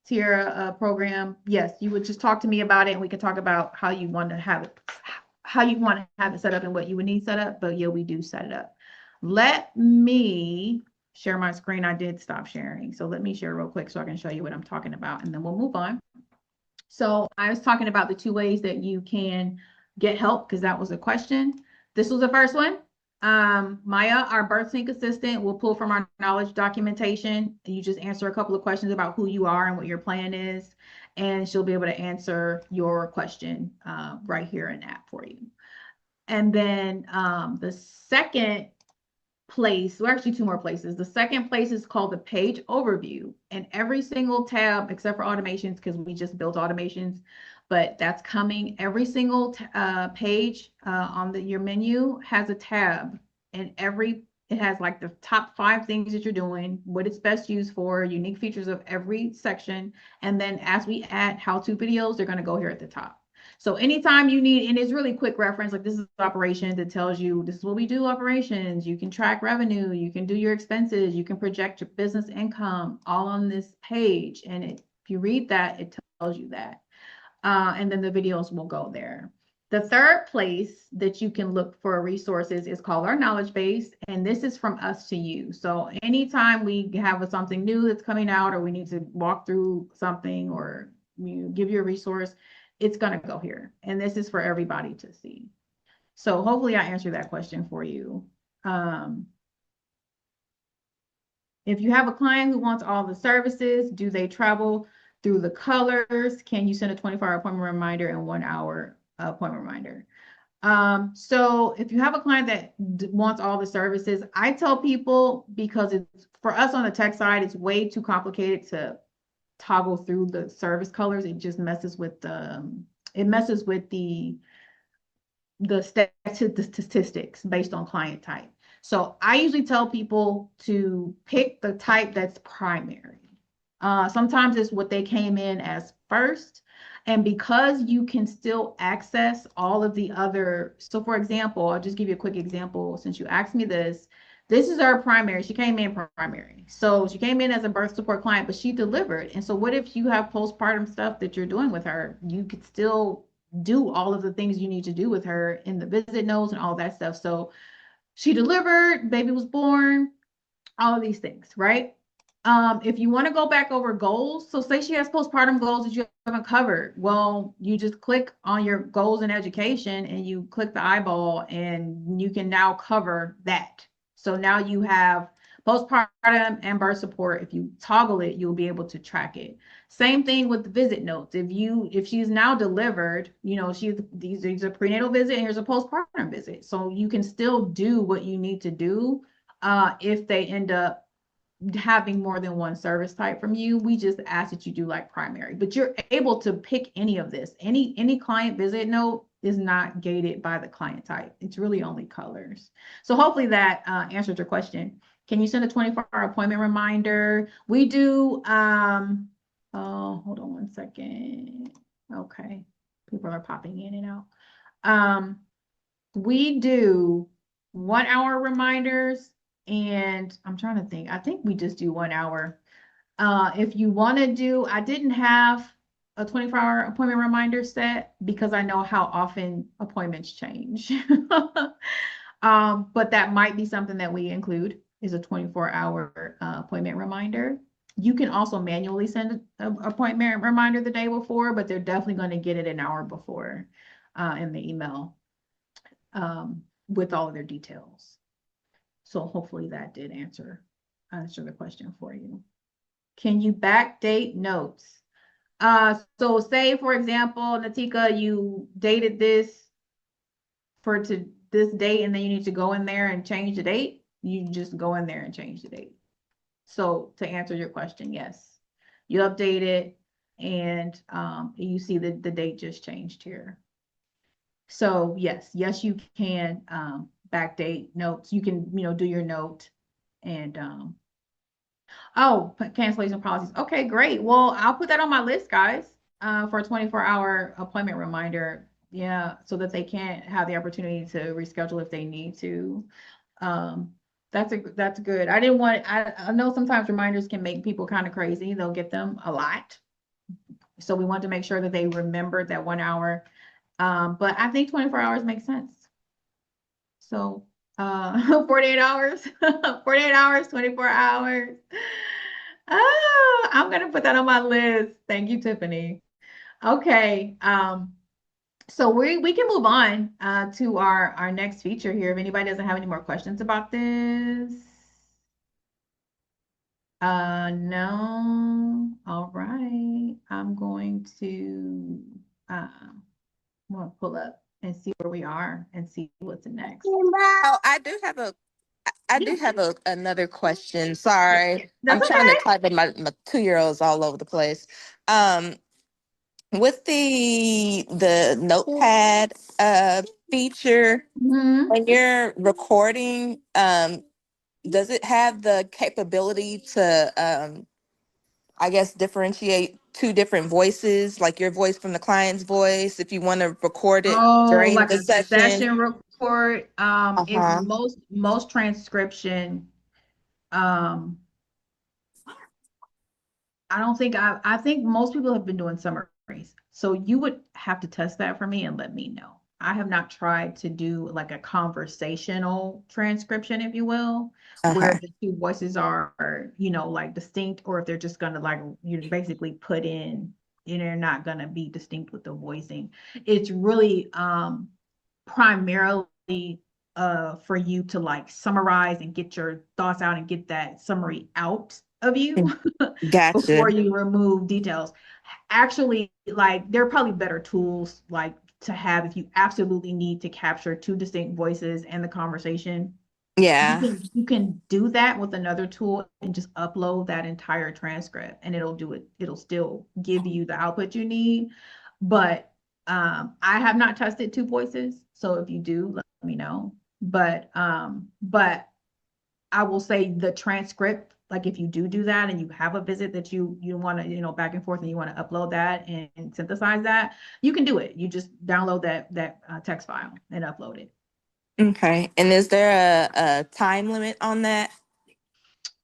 Tiara program. Yes, you would just talk to me about it, and we could talk about how you want to have it, set up and what you would need set up. But yeah, we do set it up. Let me share my screen. I did stop sharing, so let me share real quick so I can show you what I'm talking about, and then we'll move on. So I was talking about the 2 ways that you can get help, because that was a question. This was the first one. Maya, our BirthSync assistant, will pull from our knowledge documentation. You just answer a couple of questions about who you are and what your plan is, and she'll be able to answer your question right here in app for you. And then the second place, well, actually 2 more places. The second place is called the page overview, and every single tab, except for automations, because we just built automations, but that's coming. Every single page on your menu has a tab, and it has like the top 5 things that you're doing, what it's best used for, unique features of every section. And then as we add how-to videos, they're going to go here at the top. So anytime you need, and it's really quick reference, like this is operations that tells you this is what we do operations. You can track revenue, you can do your expenses, you can project your business income all on this page. And if you read that, it tells you that. And then the videos will go there. The third place that you can look for resources is called our knowledge base. And this is from us to you. So anytime we have something new that's coming out, or we need to walk through something, or give you a resource, it's going to go here. And this is for everybody to see. So hopefully I answered that question for you. If you have a client who wants all the services, do they travel through the colors? Can you send a 24-hour appointment reminder and 1-hour appointment reminder? So if you have a client that wants all the services, I tell people, because it's, for us on the tech side, it's way too complicated to toggle through the service colors. It just messes with the statistics based on client type. So I usually tell people to pick the type that's primary. Sometimes it's what they came in as first. And because you can still access all of the other, so for example, I'll just give you a quick example since you asked me this. This is our primary. She came in primary. So she came in as a birth support client, but she delivered. And so what if you have postpartum stuff that you're doing with her? You could still do all of the things you need to do with her in the visit notes and all that stuff. So she delivered, baby was born, all of these things, right? If you want to go back over goals, so say she has postpartum goals that you haven't covered, well, you just click on your goals in education and you click the eyeball, and you can now cover that. So now you have postpartum and birth support. If you toggle it, you'll be able to track it. Same thing with the visit notes. If she's now delivered, these are prenatal visit and here's a postpartum visit. So you can still do what you need to do if they end up having more than one service type from you. We just ask that you do like primary, but you're able to pick any of this. Any client visit note is not gated by the client type. It's really only colors. So hopefully that answers your question. Can you send a 24-hour appointment reminder? We do, oh, hold on one second. Okay, people are popping in and out. We do 1-hour reminders, and I'm trying to think. I think we just do 1 hour. If you want to do, I didn't have a 24-hour appointment reminder set because I know how often appointments change. But that might be something that we include, is a 24-hour appointment reminder. You can also manually send an appointment reminder the day before, but they're definitely going to get it an hour before in the email with all of their details. So hopefully that did answer the question for you. Can you backdate notes? So say, for example, Natika, you dated this to this date, and then you need to go in there and change the date. You just go in there and change the date. So to answer your question, yes, you update it and you see the date just changed here. So yes, you can backdate notes. You can, do your note and oh, cancellation policies. Okay, great. Well, I'll put that on my list, guys, for a 24-hour appointment reminder. Yeah, so that they can have the opportunity to reschedule if they need to. That's good. I didn't want, I know sometimes reminders can make people kind of crazy. They'll get them a lot. So we want to make sure that they remembered that 1 hour. But I think 24 hours makes sense. So 48 hours, 48 hours, 24 hours. Oh, I'm gonna put that on my list. Thank you, Tiffany. Okay. So we can move on to our next feature here. If anybody doesn't have any more questions about this. No. All right. I'm going to pull up and see where we are and see what's next. Oh, I do have another question. Sorry. That's I'm trying to okay. type in my 2-year-old's all over the place. With the notepad feature, Mhm. when you're recording, does it have the capability to I guess differentiate two different voices, like your voice from the client's voice, if you want to record it Oh, during like the a session? session report. If Uh-huh. most transcription, um, I don't think I think most people have been doing summaries. So you would have to test that for me and let me know. I have not tried to do like a conversational transcription, if you will, where Okay. the two voices are, like distinct, or if they're just gonna like you basically put in, they're not gonna be distinct with the voicing. It's really primarily for you to like summarize and get your thoughts out and get that summary out of you Gotcha. before you remove details. Actually, like there are probably better tools like to have if you absolutely need to capture two distinct voices and the conversation. Yeah. You can do that with another tool and just upload that entire transcript and it'll do it. It'll still give you the output you need. But I have not tested two voices. So if you do, let me know. But I will say the transcript, like if you do that and you have a visit that you want to, back and forth and you want to upload that and synthesize that, you can do it. You just download that text file and upload it. Okay. And is there a time limit on that?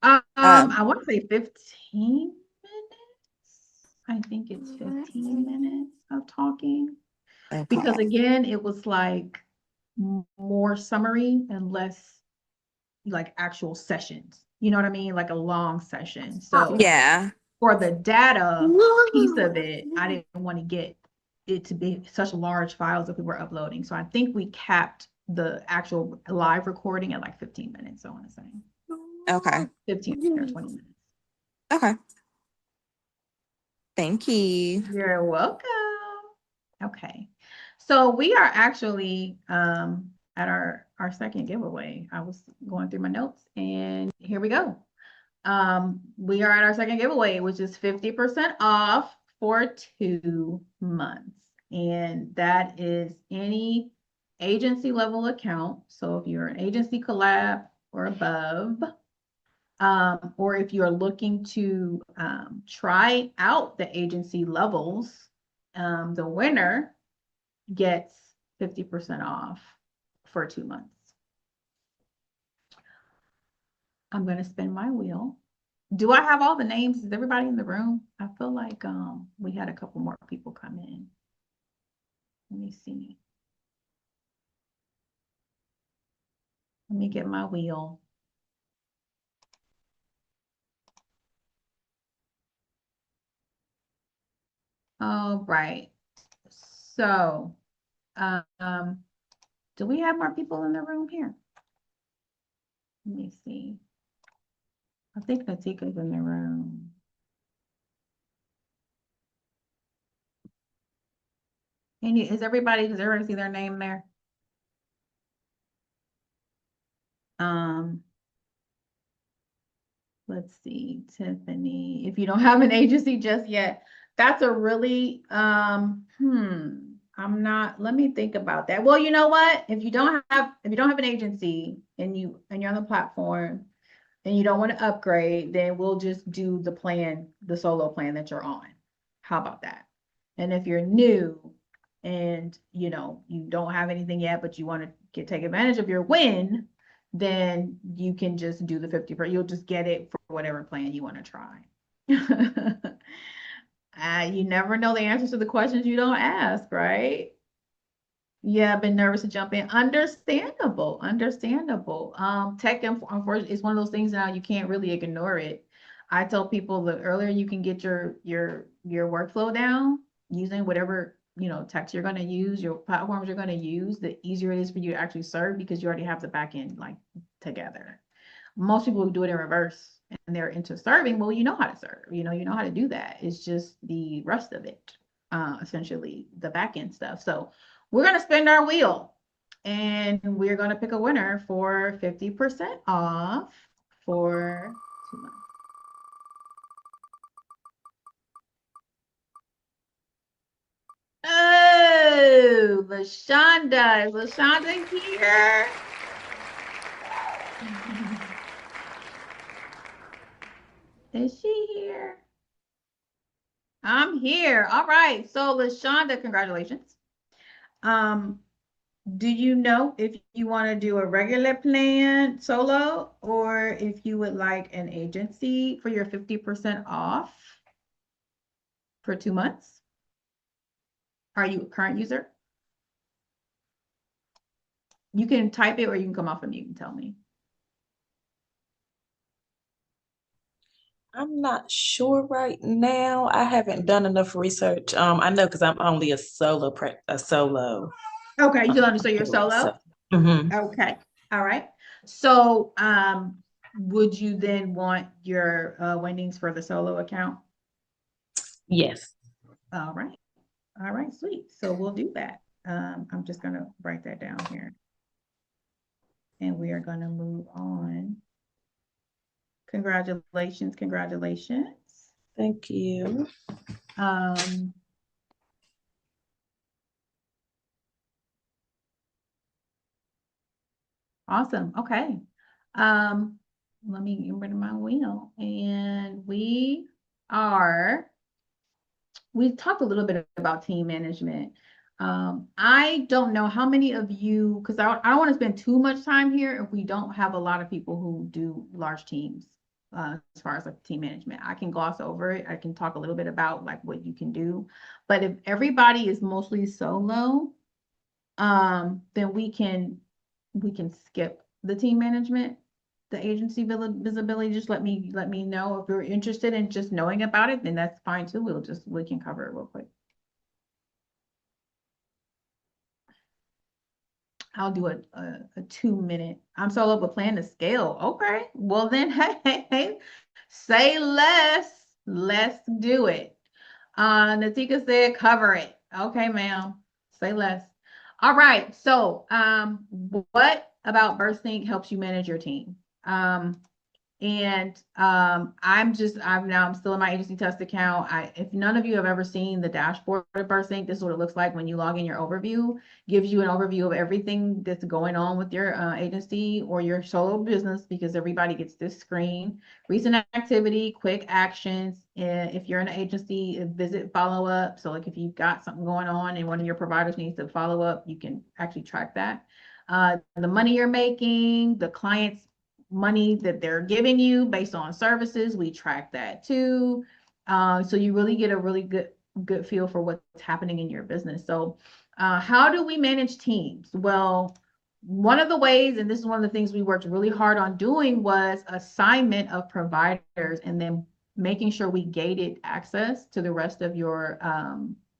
I want to say 15 minutes. I think it's 15 minutes of talking because Okay. again, it was like more summary and less like actual sessions. You know what I mean? Like a long session. So Yeah. for the data piece of it, I didn't want to get it to be such large files that we were uploading. So I think we capped the actual live recording at like 15 minutes, I want to say. Okay. 15 or 20 minutes. Okay. Thank you. You're welcome. Okay. So we are actually at our second giveaway. I was going through my notes and here we go. We are at our second giveaway, which is 50% off for 2 months. And that is any agency level account. So if you're an agency collab or above, or if you're looking to try out the agency levels, the winner gets 50% off for 2 months. I'm going to spin my wheel. Do I have all the names? Is everybody in the room? I feel like we had a couple more people come in. Let me see. Let me get my wheel. All right. So, do we have more people in the room here? Let me see. I think Natika's in the room. Does everybody see their name there? let's see, Tiffany, if you don't have an agency just yet, that's a really, let me think about that. Well, you know what? If you don't have an agency and you're on the platform and you don't want to upgrade, then we'll just do the solo plan that you're on. How about that? And if you're new and you don't have anything yet, but you want to take advantage of your win, then you can just do the 50%. You'll just get it for whatever plan you want to try. You never know the answers to the questions you don't ask, right? Yeah, I've been nervous to jump in. Understandable. Tech unfortunately is one of those things now you can't really ignore it. I tell people the earlier you can get your workflow down using whatever text you're going to use, your platforms you're going to use, the easier it is for you to actually serve because you already have the back end like together. Most people who do it in reverse and they're into serving, well, you know how to serve, you know how to do that. It's just the rest of it, essentially the back end stuff. So we're going to spin our wheel and we're going to pick a winner for 50% off for 2 months. Oh, LaShonda. Is LaShonda here? Is she here? I'm here. All right. So LaShonda, congratulations. Do you know if you want to do a regular plan solo or if you would like an agency for your 50% off for 2 months? Are you a current user? You can type it or you can come off of mute and tell me. I'm not sure right now. I haven't done enough research. I know because I'm only a solo. Okay, you still understand you're solo? Okay, all right. So, would you then want your winnings for the solo account? Yes. All right, sweet. So we'll do that. I'm just gonna write that down here. And we are gonna move on. Congratulations. Thank you. Awesome. Okay. Let me get rid of my wheel. And we talked a little bit about team management. I don't know how many of you, because I don't want to spend too much time here if we don't have a lot of people who do large teams as far as like team management. I can gloss over it. I can talk a little bit about like what you can do. But if everybody is mostly solo, then we can skip the team management, the agency visibility. Just let me know if you're interested in just knowing about it, then that's fine too. We can cover it real quick. I'll do a 2-minute. I'm solo but plan to scale. Okay, well then, hey, say less. Let's do it. Natika said cover it. Okay, ma'am. Say less. All right. So, what about BirthSync helps you manage your team? I'm still in my agency test account. If none of you have ever seen the dashboard of BirthSync, this is what it looks like when you log in. Your overview gives you an overview of everything that's going on with your agency or your solo business, because everybody gets this screen. Recent activity, quick actions. If you're in an agency, visit follow up. So like if you've got something going on and one of your providers needs to follow up, you can actually track that. The money you're making, the clients money that they're giving you based on services, we track that too. So you really get a really good feel for what's happening in your business. So how do we manage teams? Well, one of the ways, and this is one of the things we worked really hard on doing, was assignment of providers and then making sure we gated access to the rest of your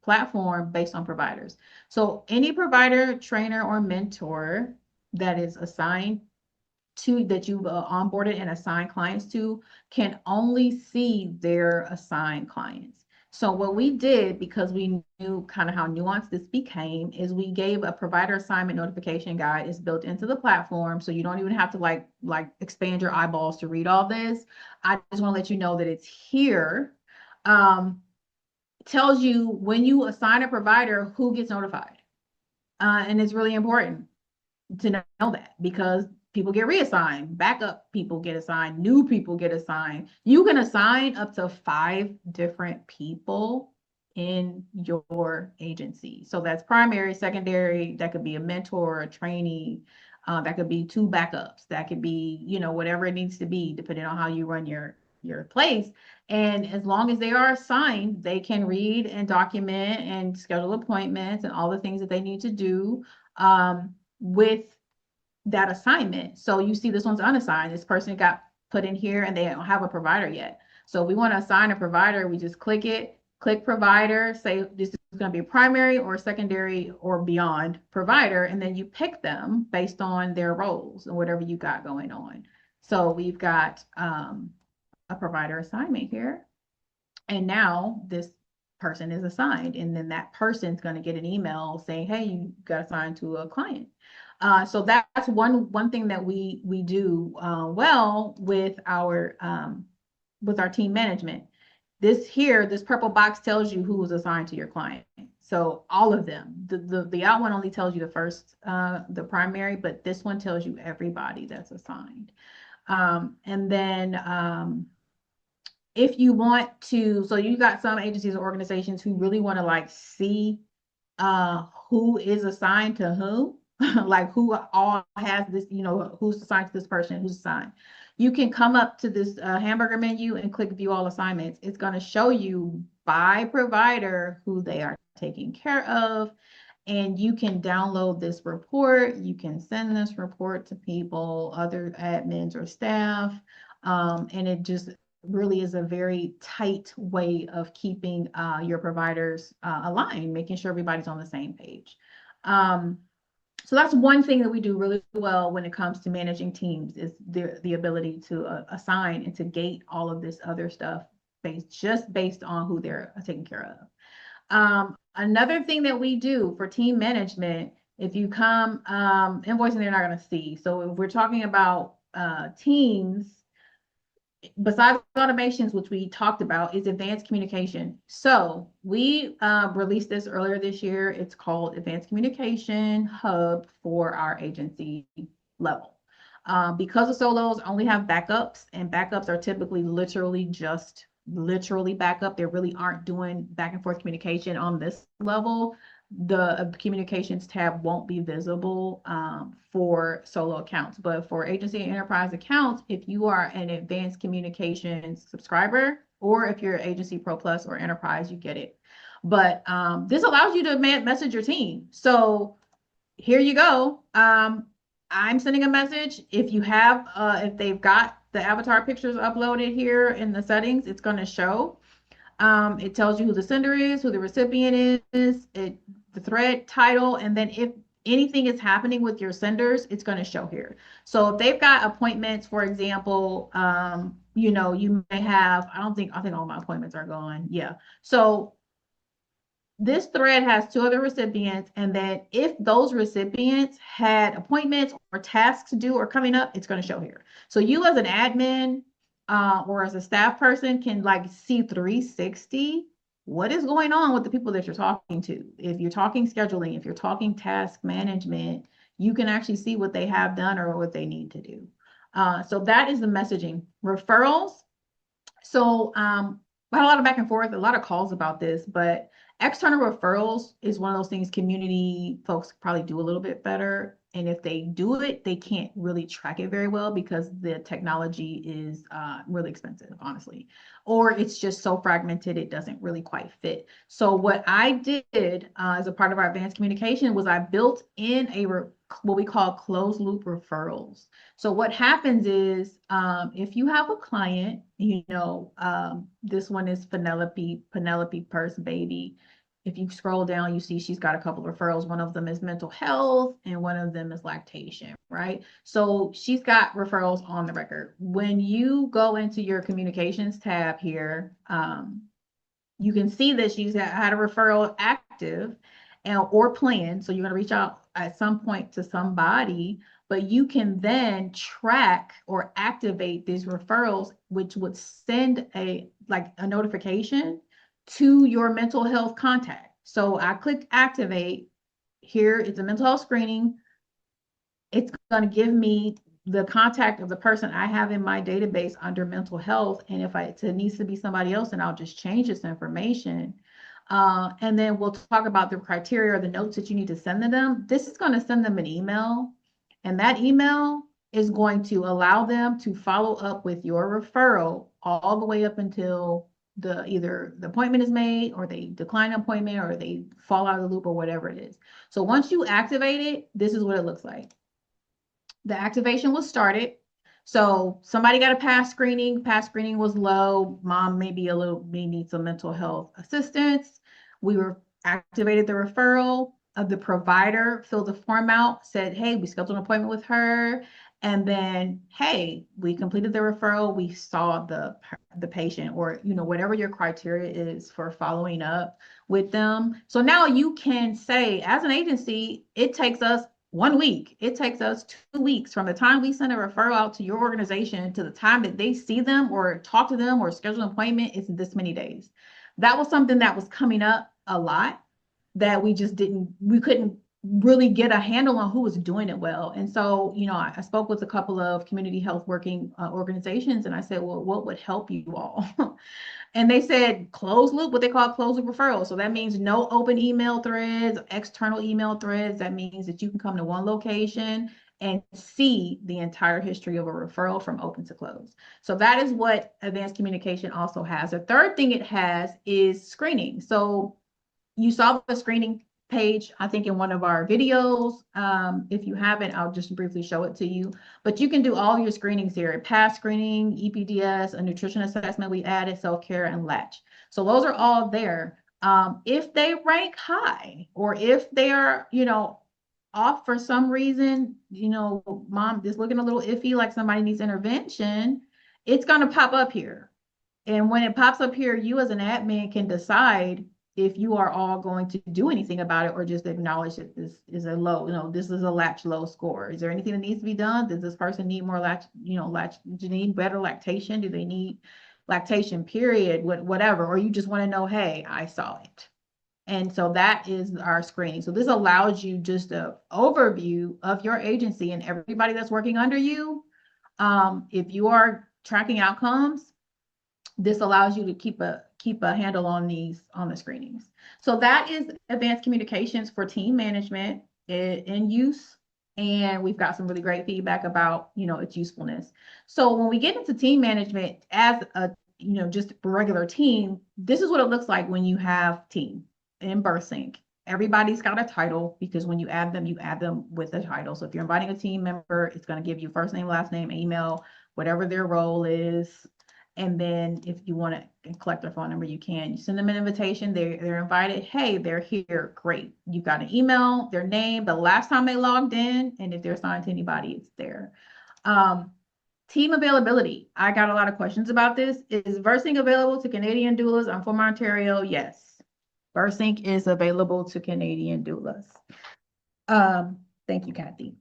platform based on providers. So any provider, trainer, or mentor that is assigned to that you've onboarded and assigned clients to can only see their assigned clients. So what we did, because we knew kind of how nuanced this became, is we gave a provider assignment notification guide. It's built into the platform, so you don't even have to like expand your eyeballs to read all this. I just want to let you know that it's here. Tells you when you assign a provider who gets notified. And it's really important to know that, because people get reassigned, backup people get assigned, new people get assigned. You can assign up to 5 different people in your agency. So that's primary, secondary, that could be a mentor, a trainee, that could be 2 backups, that could be, you know, whatever it needs to be, depending on how you run your place. And as long as they are assigned, they can read and document and schedule appointments and all the things that they need to do with that assignment. So you see this one's unassigned. This person got put in here and they don't have a provider yet. So we want to assign a provider. We just click it, click provider, say this is going to be a primary or secondary or beyond provider, and then you pick them based on their roles and whatever you got going on. So we've got a provider assignment here. And now this person is assigned, and then that person's going to get an email saying, hey, you got assigned to a client. So that's one thing that we do well with our team management. This purple box tells you who was assigned to your client. So all of them. The out one only tells you the first, the primary, but this one tells you everybody that's assigned. And then if you want to, so you got some agencies or organizations who really want to like see who is assigned to who, like who all has this, you know, who's assigned to this person, who's assigned. You can come up to this hamburger menu and click view all assignments. It's going to show you by provider who they are taking care of. And you can download this report. You can send this report to people, other admins or staff. And it just really is a very tight way of keeping your providers aligned, making sure everybody's on the same page. So that's one thing that we do really well when it comes to managing teams, is the ability to assign and to gate all of this other stuff based on who they're taking care of. Another thing that we do for team management, if you come invoicing, they're not going to see. So if we're talking about teams, besides automations, which we talked about, is advanced communication. So we released this earlier this year. It's called Advanced Communication Hub for our agency level. Because the solos only have backups, and backups are typically literally backup. They really aren't doing back and forth communication on this level. The communications tab won't be visible for solo accounts, but for agency and enterprise accounts, if you are an advanced communications subscriber, or if you're agency pro plus or enterprise, you get it. But this allows you to message your team. So here you go. I'm sending a message. If you have, if they've got the avatar pictures uploaded here in the settings, it's going to show. It tells you who the sender is, who the recipient is, the thread title, and then if anything is happening with your senders, it's going to show here. So if they've got appointments, for example, you know, you may have, I think all my appointments are gone. Yeah. So this thread has 2 other recipients, and then if those recipients had appointments or tasks to do or coming up, it's going to show here. So you as an admin or as a staff person can like see 360 what is going on with the people that you're talking to. If you're talking scheduling, if you're talking task management, you can actually see what they have done or what they need to do. So that is the messaging. Referrals. So I had a lot of back and forth, a lot of calls about this, but external referrals is one of those things community folks probably do a little bit better. And if they do it, they can't really track it very well because the technology is really expensive, honestly. Or it's just so fragmented, it doesn't really quite fit. So what I did as a part of our advanced communication was I built in what we call closed loop referrals. So what happens is if you have a client, you know, this one is Penelope Purse Baby. If you scroll down, you see she's got a couple of referrals. One of them is mental health and one of them is lactation, right? So she's got referrals on the record. When you go into your communications tab here, you can see that she's had a referral active or planned. So you're going to reach out at some point to somebody, but you can then track or activate these referrals, which would send a notification to your mental health contact. So I click activate. Here it's a mental health screening. It's going to give me the contact of the person I have in my database under mental health. And if it needs to be somebody else, then I'll just change this information. And then we'll talk about the criteria or the notes that you need to send to them. This is going to send them an email, and that email is going to allow them to follow up with your referral all the way up until either the appointment is made, or they decline an appointment, or they fall out of the loop, or whatever it is. So once you activate it, this is what it looks like. The activation was started. So somebody got a past screening. Past screening was low. Mom may need some mental health assistance. We activated the referral. The provider filled the form out, said, hey, we scheduled an appointment with her. And then, hey, we completed the referral. We saw the patient, or, whatever your criteria is for following up with them. So now you can say, as an agency, it takes us 1 week. It takes us 2 weeks from the time we send a referral out to your organization to the time that they see them or talk to them or schedule an appointment. It's this many days. That was something that was coming up a lot that we couldn't really get a handle on who was doing it well. And so, I spoke with a couple of community health working organizations, and I said, well, what would help you all? And they said closed loop, what they call closed loop referrals. So that means no open email threads, external email threads. That means that you can come to one location and see the entire history of a referral from open to close. So that is what advanced communication also has. The third thing it has is screening. So you saw the screening page, I think, in one of our videos. If you haven't, I'll just briefly show it to you. But you can do all your screenings here: past screening, EPDS, a nutrition assessment. We added self-care and latch. So those are all there. If they rank high, or if they are, off for some reason, mom is looking a little iffy, like somebody needs intervention, it's going to pop up here. And when it pops up here, you as an admin can decide if you are all going to do anything about it, or just acknowledge that this is a low, this is a latch low score. Is there anything that needs to be done? Does this person need more latch, do you need better lactation? Do they need lactation, period, whatever? Or you just want to know, hey, I saw it. And so that is our screening. So this allows you just an overview of your agency and everybody that's working under you. If you are tracking outcomes, this allows you to keep a handle on the screenings. So that is advanced communications for team management in use. And we've got some really great feedback about, its usefulness. So when we get into team management as a, just a regular team, this is what it looks like when you have team in BirthSync. Everybody's got a title, because when you add them with a title. So if you're inviting a team member, it's going to give you first name, last name, email, whatever their role is. And then if you want to collect their phone number, you can. You send them an invitation. They're invited. Hey, they're here. Great. You've got an email, their name, the last time they logged in, and if they're assigned to anybody, it's there. Team availability. I got a lot of questions about this. Is BirthSync available to Canadian doulas? I'm from Ontario. Yes. BirthSync is available to Canadian doulas. Thank you, Kathy.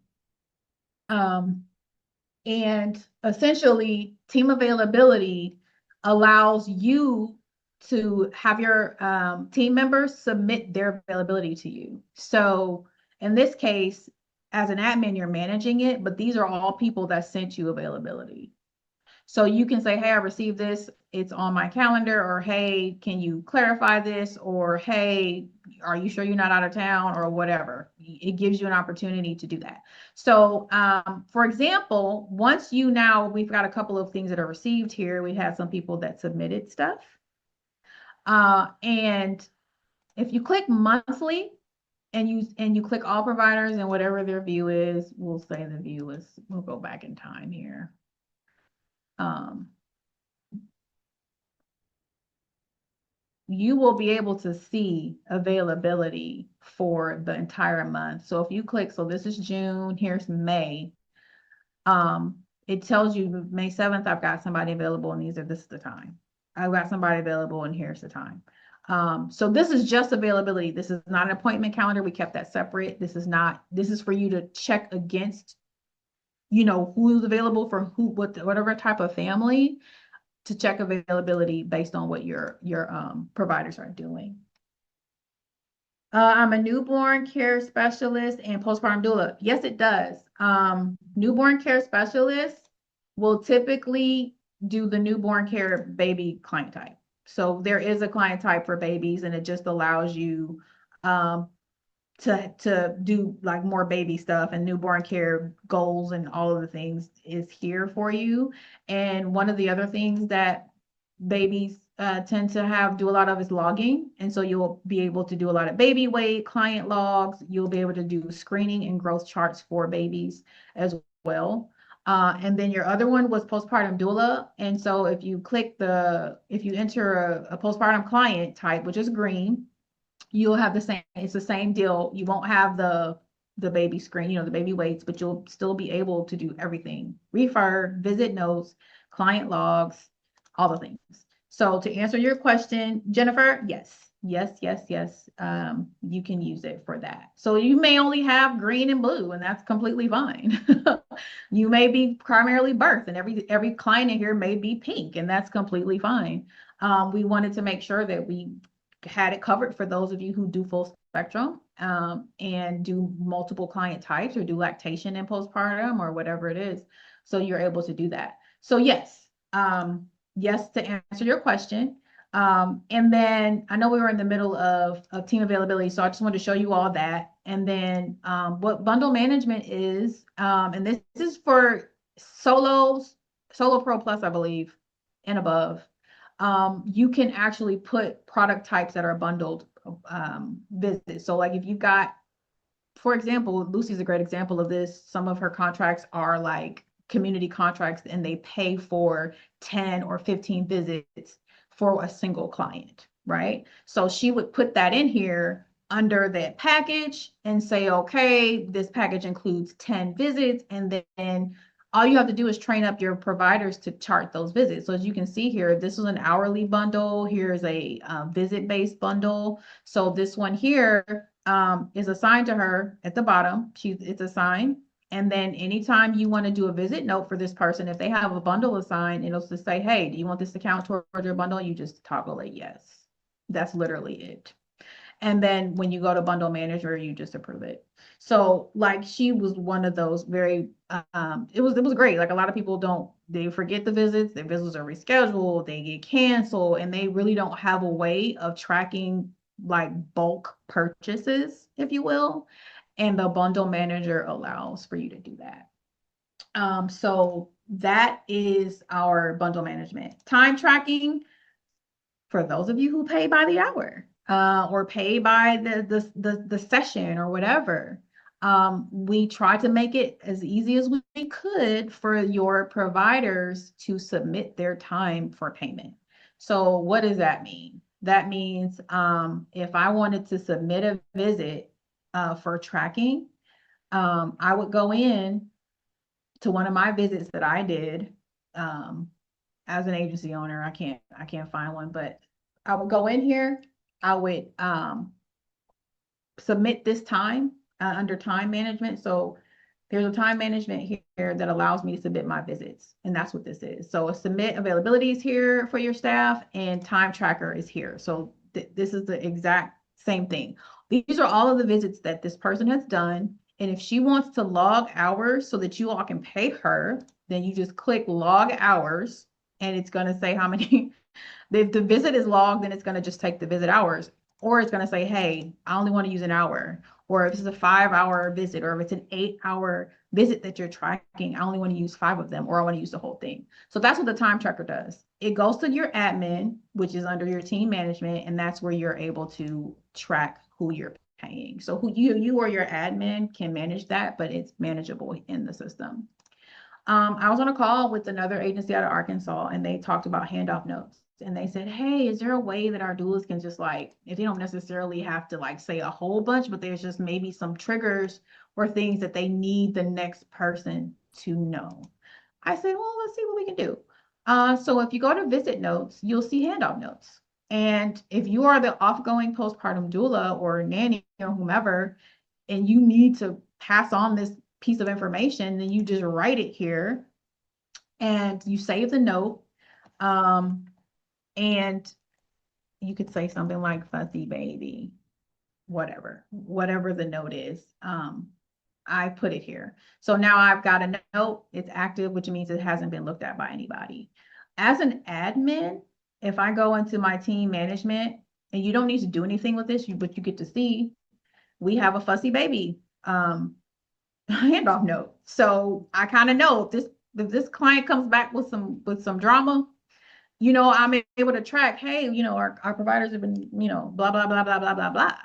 And essentially, team availability allows you to have your team members submit their availability to you. So in this case, as an admin, you're managing it, but these are all people that sent you availability. So you can say, hey, I received this, it's on my calendar, or hey, can you clarify this? Or hey, are you sure you're not out of town, or whatever? It gives you an opportunity to do that. So for example, we've got a couple of things that are received here. We had some people that submitted stuff. And if you click monthly and you click all providers and whatever their view is, we'll say the view is, we'll go back in time here. You will be able to see availability for the entire month. So if you click, so this is June, here's May. It tells you May 7th, I've got somebody available, and this is the time. I've got somebody available, and here's the time. So this is just availability. This is not an appointment calendar. We kept that separate. This is for you to check against, who's available for whatever type of family, to check availability based on what your providers are doing. I'm a newborn care specialist and postpartum doula. Yes, it does. Newborn care specialists will typically do the newborn care baby client type. So there is a client type for babies, and it just allows you to do like more baby stuff, and newborn care goals and all of the things is here for you. And one of the other things that babies tend to do a lot of is logging. And so you'll be able to do a lot of baby weight, client logs. You'll be able to do screening and growth charts for babies as well. And then your other one was postpartum doula. And so if you enter a postpartum client type, which is green, you'll have it's the same deal. You won't have the baby screen, the baby weights, but you'll still be able to do everything. Refer, visit notes, client logs, all the things. So to answer your question, Jennifer, yes. You can use it for that. So you may only have green and blue, and that's completely fine. You may be primarily birth, and every client in here may be pink, and that's completely fine. We wanted to make sure that we had it covered for those of you who do full spectrum and do multiple client types, or do lactation and postpartum or whatever it is. So you're able to do that. So yes, yes, to answer your question. And then I know we were in the middle of team availability, so I just wanted to show you all that. And then what bundle management is, and this is for Solo Pro Plus, I believe, and above. You can actually put product types that are bundled visits. So like if you've got, for example, Lucy's a great example of this. Some of her contracts are like community contracts, and they pay for 10 or 15 visits for a single client, right? So she would put that in here under that package and say, okay, this package includes 10 visits, and then all you have to do is train up your providers to chart those visits. So as you can see here, this is an hourly bundle. Here's a visit-based bundle. So this one here is assigned to her at the bottom. It's assigned. And then anytime you want to do a visit note for this person, if they have a bundle assigned, it'll just say, hey, do you want this to count toward your bundle? You just toggle it yes. That's literally it. And then when you go to bundle manager, you just approve it. So like she was one of those very, it was great. Like a lot of people they forget the visits, their visits are rescheduled, they get canceled, and they really don't have a way of tracking like bulk purchases, if you will. And the bundle manager allows for you to do that. So that is our bundle management. Time tracking, for those of you who pay by the hour. Or pay by the session or whatever. We try to make it as easy as we could for your providers to submit their time for payment. So what does that mean? That means if I wanted to submit a visit for tracking, I would go in to one of my visits that I did as an agency owner. I can't find one, but I would go in here. I would submit this time under time management. So there's a time management here that allows me to submit my visits. And that's what this is. So a submit availability is here for your staff, and time tracker is here. So this is the exact same thing. These are all of the visits that this person has done. And if she wants to log hours so that you all can pay her, then you just click log hours, and it's going to say how many. If the visit is logged, then it's going to just take the visit hours, or it's going to say, hey, I only want to use an hour. Or if it's a 5-hour visit, or if it's an 8-hour visit that you're tracking, I only want to use 5 of them, or I want to use the whole thing. So that's what the time tracker does. It goes to your admin, which is under your team management, and that's where you're able to track who you're paying. So who you or your admin can manage that, but it's manageable in the system. I was on a call with another agency out of Arkansas, and they talked about handoff notes. And they said, hey, is there a way that our doulas can just like, if they don't necessarily have to like say a whole bunch, but there's just maybe some triggers or things that they need the next person to know? I said, well, let's see what we can do. So if you go to visit notes, you'll see handoff notes. And if you are the offgoing postpartum doula or nanny or whomever, and you need to pass on this piece of information, then you just write it here and you save the note. And you could say something like fussy baby, whatever the note is. I put it here. So now I've got a note, it's active, which means it hasn't been looked at by anybody. As an admin, if I go into my team management, and you don't need to do anything with this, but you get to see, we have a fussy baby handoff note. So I kind of know if this client comes back with some drama, I'm able to track, hey, our providers have been, blah, blah, blah, blah, blah, blah, blah.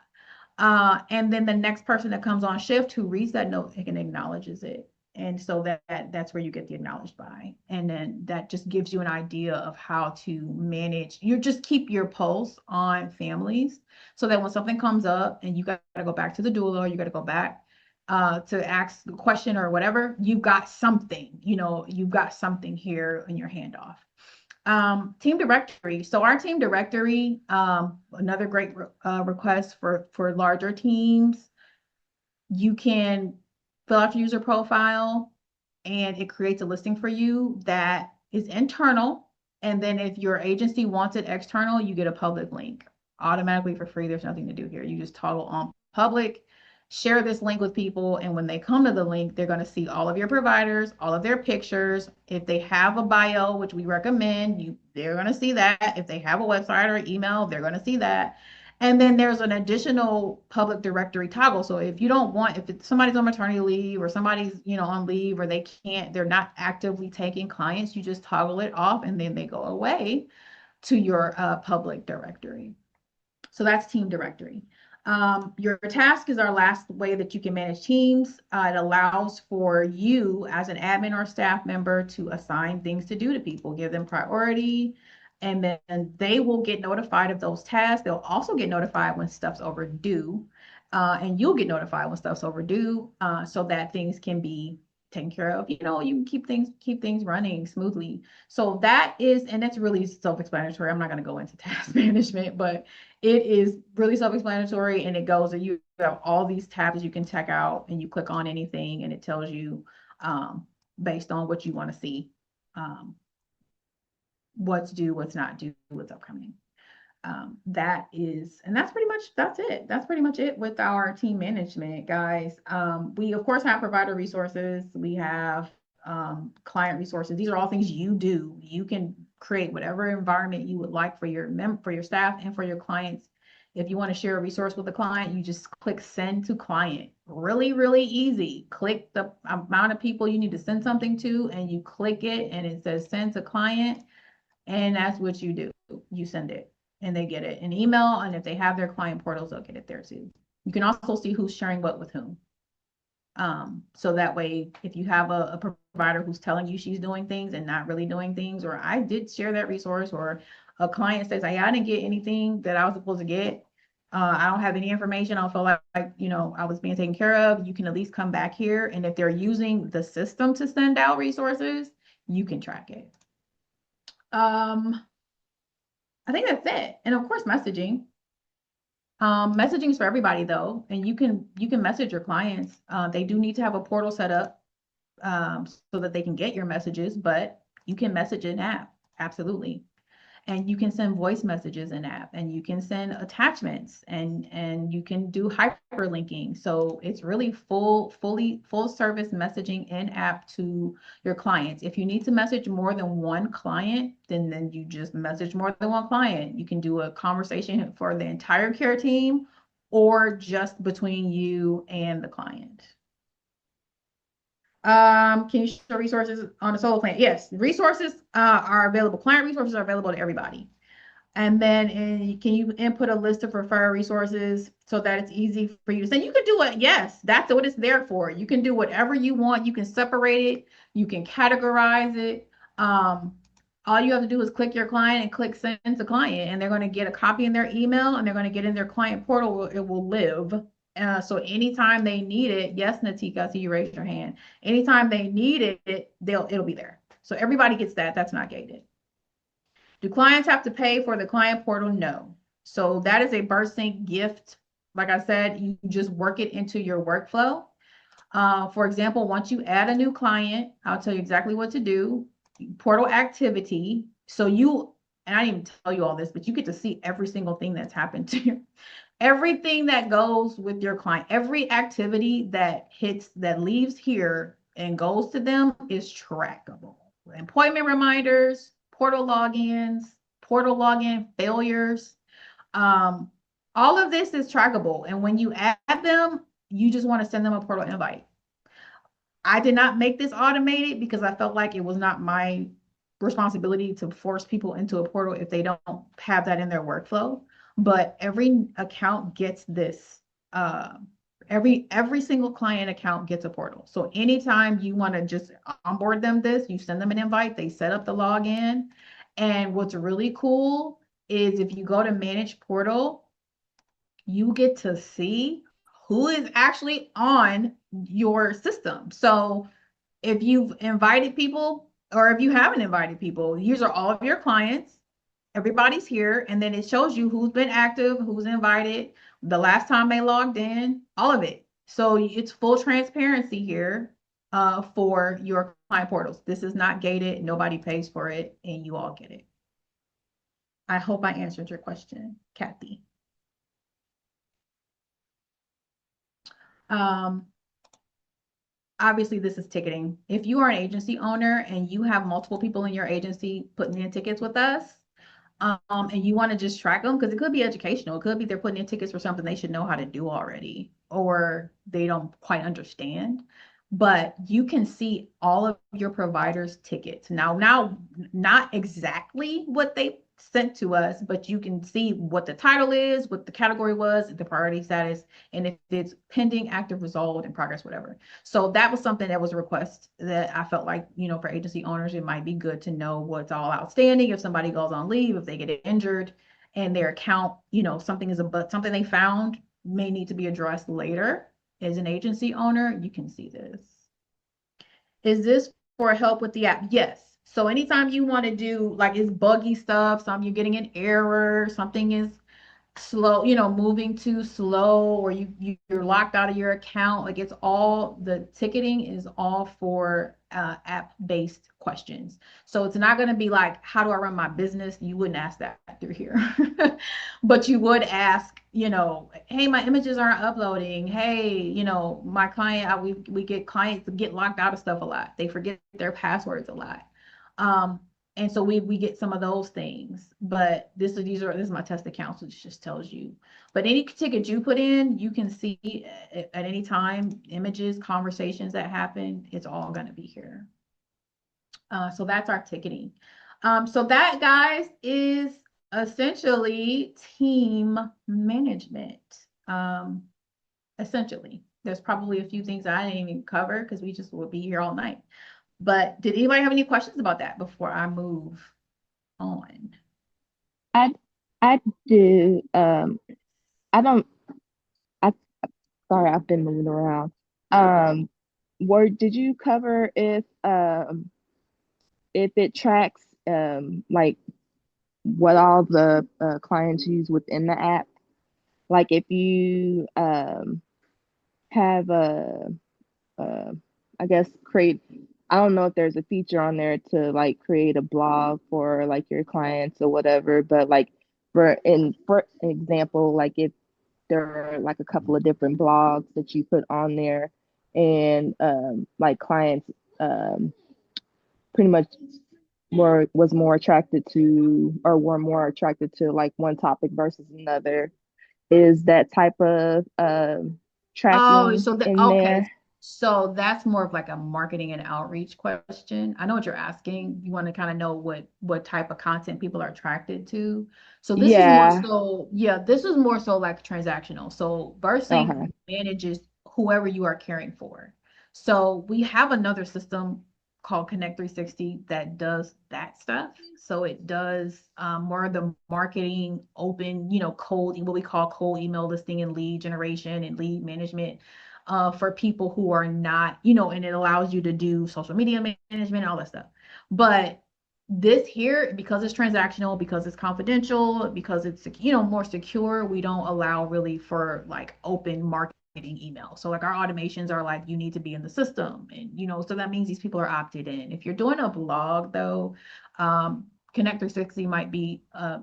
And then the next person that comes on shift who reads that note and acknowledges it. And so that's where you get the acknowledged by. And then that just gives you an idea of how to manage. You just keep your pulse on families so that when something comes up and you got to go back to the doula, or you got to go back to ask a question or whatever, you've got something, you've got something here in your handoff. Team directory. So our team directory, another great request for larger teams. You can fill out your user profile and it creates a listing for you that is internal. And then if your agency wants it external, you get a public link automatically for free. There's nothing to do here. You just toggle on public, share this link with people, and when they come to the link, they're going to see all of your providers, all of their pictures. If they have a bio, which we recommend, they're going to see that. If they have a website or email, they're going to see that. And then there's an additional public directory toggle. So if you don't want, if somebody's on maternity leave or somebody's, on leave, or they're not actively taking clients, you just toggle it off and then they go away to your public directory. So that's team directory. Your task is our last way that you can manage teams. It allows for you as an admin or staff member to assign things to do to people, give them priority, and then they will get notified of those tasks. They'll also get notified when stuff's overdue, and you'll get notified when stuff's overdue, so that things can be taken care of. You can keep things running smoothly. So that is, and it's really self-explanatory. I'm not going to go into task management, but it is really self-explanatory, and it goes, and you have all these tabs you can check out, and you click on anything and it tells you based on what you want to see, what's due, what's not due, what's upcoming. That's it. That's pretty much it with our team management, guys. We of course have provider resources. We have client resources. These are all things you do. You can create whatever environment you would like for your staff and for your clients. If you want to share a resource with a client, you just click send to client. Really, really easy. Click the amount of people you need to send something to, and you click it, and it says send to client. And that's what you do. You send it, and they get it in email. And if they have their client portals, they'll get it there too. You can also see who's sharing what with whom. So that way, if you have a provider who's telling you she's doing things and not really doing things, or I did share that resource, or a client says, hey, I didn't get anything that I was supposed to get. I don't have any information. I don't feel like, I was being taken care of. You can at least come back here. And if they're using the system to send out resources, you can track it. I think that's it. And of course, messaging. Messaging is for everybody though, and you can message your clients. They do need to have a portal set up so that they can get your messages, but you can message in app, absolutely. And you can send voice messages in app, and you can send attachments, and you can do hyperlinking. So it's really full service messaging in app to your clients. If you need to message more than one client, then you just message more than one client. You can do a conversation for the entire care team or just between you and the client. Can you show resources on a solo plan? Yes, resources are available. Client resources are available to everybody. And then can you input a list of referral resources so that it's easy for you to say? You can do it. Yes, that's what it's there for. You can do whatever you want. You can separate it. You can categorize it. All you have to do is click your client and click send to client, and they're going to get a copy in their email, and they're going to get in their client portal. It will live. So anytime they need it, yes, Natika, I see you raise your hand. Anytime they need it, it'll be there. So everybody gets that. That's not gated. Do clients have to pay for the client portal? No. So that is a BirthSync gift. Like I said, you just work it into your workflow. For example, once you add a new client, I'll tell you exactly what to do. Portal activity. So you, and I didn't even tell you all this, but you get to see every single thing that's happened to you. Everything that goes with your client, every activity that leaves here and goes to them is trackable. Appointment reminders, portal logins, portal login failures. All of this is trackable. And when you add them, you just want to send them a portal invite. I did not make this automated because I felt like it was not my responsibility to force people into a portal if they don't have that in their workflow. But every account gets this. Every single client account gets a portal. So anytime you want to just onboard them you send them an invite, they set up the login. And what's really cool is if you go to manage portal, you get to see who is actually on your system. So if you've invited people or if you haven't invited people, these are all of your clients. Everybody's here. And then it shows you who's been active, who's invited, the last time they logged in, all of it. So it's full transparency here for your client portals. This is not gated. Nobody pays for it and you all get it. I hope I answered your question, Kathy. Obviously this is ticketing. If you are an agency owner and you have multiple people in your agency putting in tickets with us, and you want to just track them, because it could be educational. It could be they're putting in tickets for something they should know how to do already, or they don't quite understand. But you can see all of your providers' tickets. Now, not exactly what they sent to us, but you can see what the title is, what the category was, the priority status, and if it's pending, active, resolved, in progress, whatever. So that was something that was a request that I felt like, for agency owners, it might be good to know what's all outstanding. If somebody goes on leave, if they get injured and their account, something they found may need to be addressed later. As an agency owner, you can see this. Is this for help with the app? Yes. So anytime you want to do, like, it's buggy stuff, you're getting an error, something is slow, moving too slow, or you're locked out of your account, like, it's all, the ticketing is all for app-based questions. So it's not going to be like, how do I run my business? You wouldn't ask that through here. But you would ask, hey, my images aren't uploading. Hey, my client, we get clients get locked out of stuff a lot. They forget their passwords a lot. And so we get some of those things, but this is my test account, so it just tells you. But any ticket you put in, you can see at any time, images, conversations that happen, it's all going to be here. So that's our ticketing. So that, guys, is essentially team management. Essentially, there's probably a few things I didn't even cover because we just will be here all night. But did anybody have any questions about that before I move on? I do. I don't. Sorry, I've been moving around. Did you cover if it tracks like what all the clients use within the app? Like if you have I guess I don't know if there's a feature on there to like create a blog for like your clients or whatever, but like for example, like if there are like a couple of different blogs that you put on there and like clients pretty much were more attracted to like one topic versus another, is that type of tracking in there? So that's more of like a marketing and outreach question. I know what you're asking. You want to kind of know what type of content people are attracted to. So this is more so like transactional. So BirthSync manages whoever you are caring for. So we have another system called Connect 360 that does that stuff. So it does more of the marketing, open, cold, what we call cold email listing and lead generation and lead management. For people who are not, and it allows you to do social media management and all that stuff. But this here, because it's transactional, because it's confidential, because it's, you know, more secure, we don't allow really for like open marketing email. So like our automations are like, you need to be in the system, and you know, so that means these people are opted in. If you're doing a blog though, Connect 360 might be a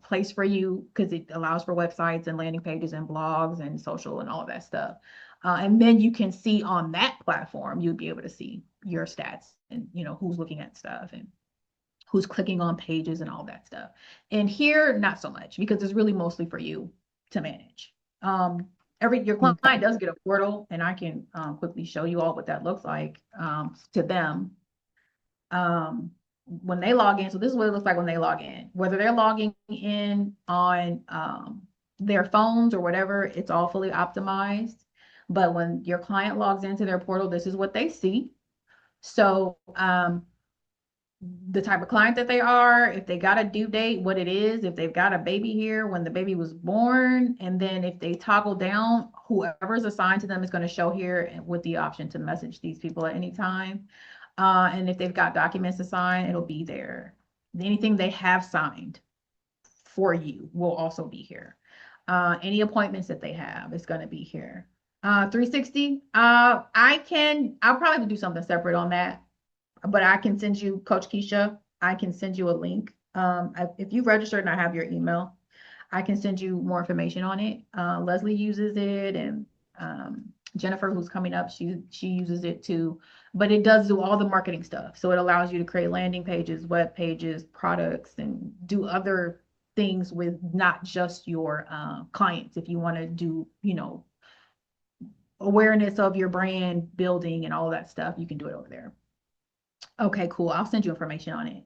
place for you because it allows for websites and landing pages and blogs and social and all of that stuff. And then you can see on that platform, you'll be able to see your stats and, you know, who's looking at stuff and who's clicking on pages and all that stuff. And here, not so much, because it's really mostly for you to manage. Your client does get a portal, and I can quickly show you all what that looks like to them. When they log in, so this is what it looks like when they log in. Whether they're logging in on their phones or whatever, it's all fully optimized. But when your client logs into their portal, this is what they see. So the type of client that they are, if they got a due date, what it is, if they've got a baby here, when the baby was born, and then if they toggle down, whoever's assigned to them is going to show here with the option to message these people at any time. And if they've got documents to sign, it'll be there. Anything they have signed for you will also be here. Any appointments that they have is going to be here. 360, I'll probably do something separate on that. But I can send you, Coach Keisha, I can send you a link. If you registered and I have your email, I can send you more information on it. Leslie uses it, and Jennifer, who's coming up, she uses it too. But it does do all the marketing stuff. So it allows you to create landing pages, web pages, products, and do other things with not just your clients. If you want to do, you know, awareness of your brand building and all that stuff, you can do it over there. Okay, cool. I'll send you information on it.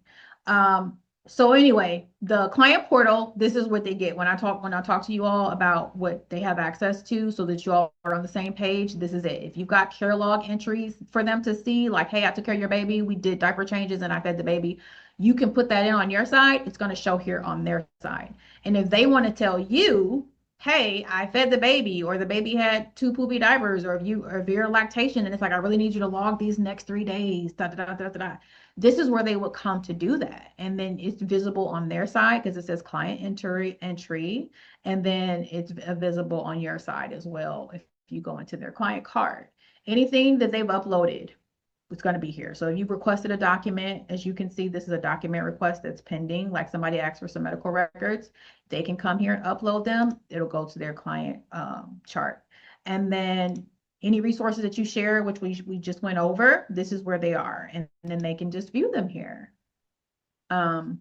So anyway, the client portal, this is what they get when I talk to you all about what they have access to, so that you all are on the same page. This is it. If you've got care log entries for them to see, like, hey, I took care of your baby, we did diaper changes and I fed the baby, you can put that in on your side. It's going to show here on their side. And if they want to tell you, hey, I fed the baby, or the baby had 2 poopy diapers, or if you're lactation and it's like, I really need you to log these next 3 days, da, da, da, da, da, da. This is where they would come to do that. And then it's visible on their side because it says client entry, and then it's visible on your side as well if you go into their client card. Anything that they've uploaded, it's going to be here. So if you've requested a document, as you can see, this is a document request that's pending, like somebody asked for some medical records, they can come here and upload them. It'll go to their client chart. And then any resources that you share, which we just went over, this is where they are. And then they can just view them here. And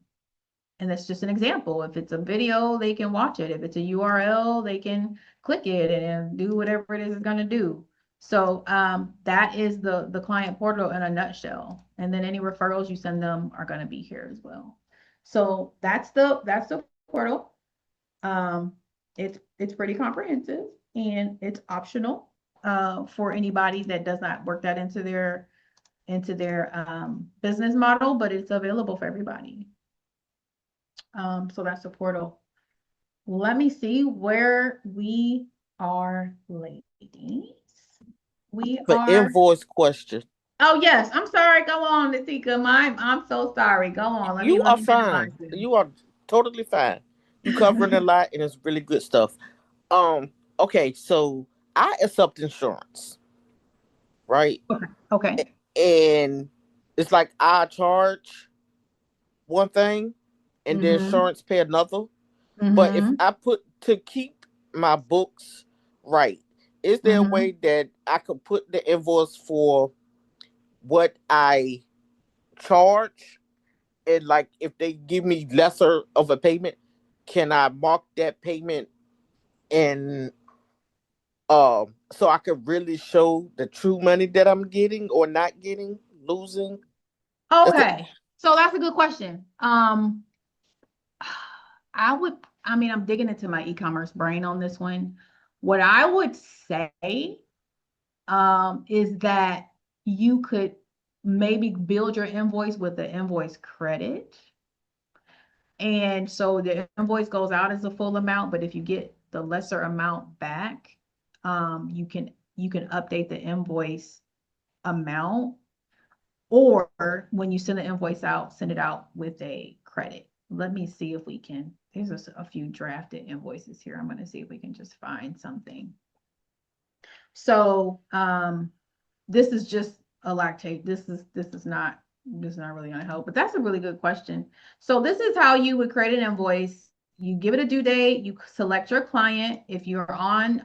that's just an example. If it's a video, they can watch it. If it's a URL, they can click it and do whatever it is it's going to do. So that is the client portal in a nutshell. And then any referrals you send them are going to be here as well. So that's the portal. It's pretty comprehensive, and it's optional for anybody that does not work that into their business model, but it's available for everybody. So that's the portal. Let me see where we are, ladies. We are invoice question. Oh yes, I'm sorry. Go on, Natika. I'm so sorry. Go on. You are let me fine. You are totally fine. You covering a lot, and it's really good stuff. Okay, so I accept insurance, right? Okay. And it's like I charge one thing, and the insurance pay another. But if I put to keep my books right, is there a way that I could put the invoice for what I charge, and like if they give me lesser of a payment, can I mark that payment and so I could really show the true money that I'm getting or not getting, losing? Okay. So that's a good question. I'm digging into my e-commerce brain on this one. What I would say is that you could maybe build your invoice with the invoice credit. And so the invoice goes out as a full amount, but if you get the lesser amount back, you can update the invoice amount. or when you send the invoice out, send it out with a credit. Let me see if we can, there's a few drafted invoices here. I'm going to see if we can just find something. So this is just a lactate. This is not really going to help, but that's a really good question. So this is how you would create an invoice. You give it a due date, you select your client. If you're on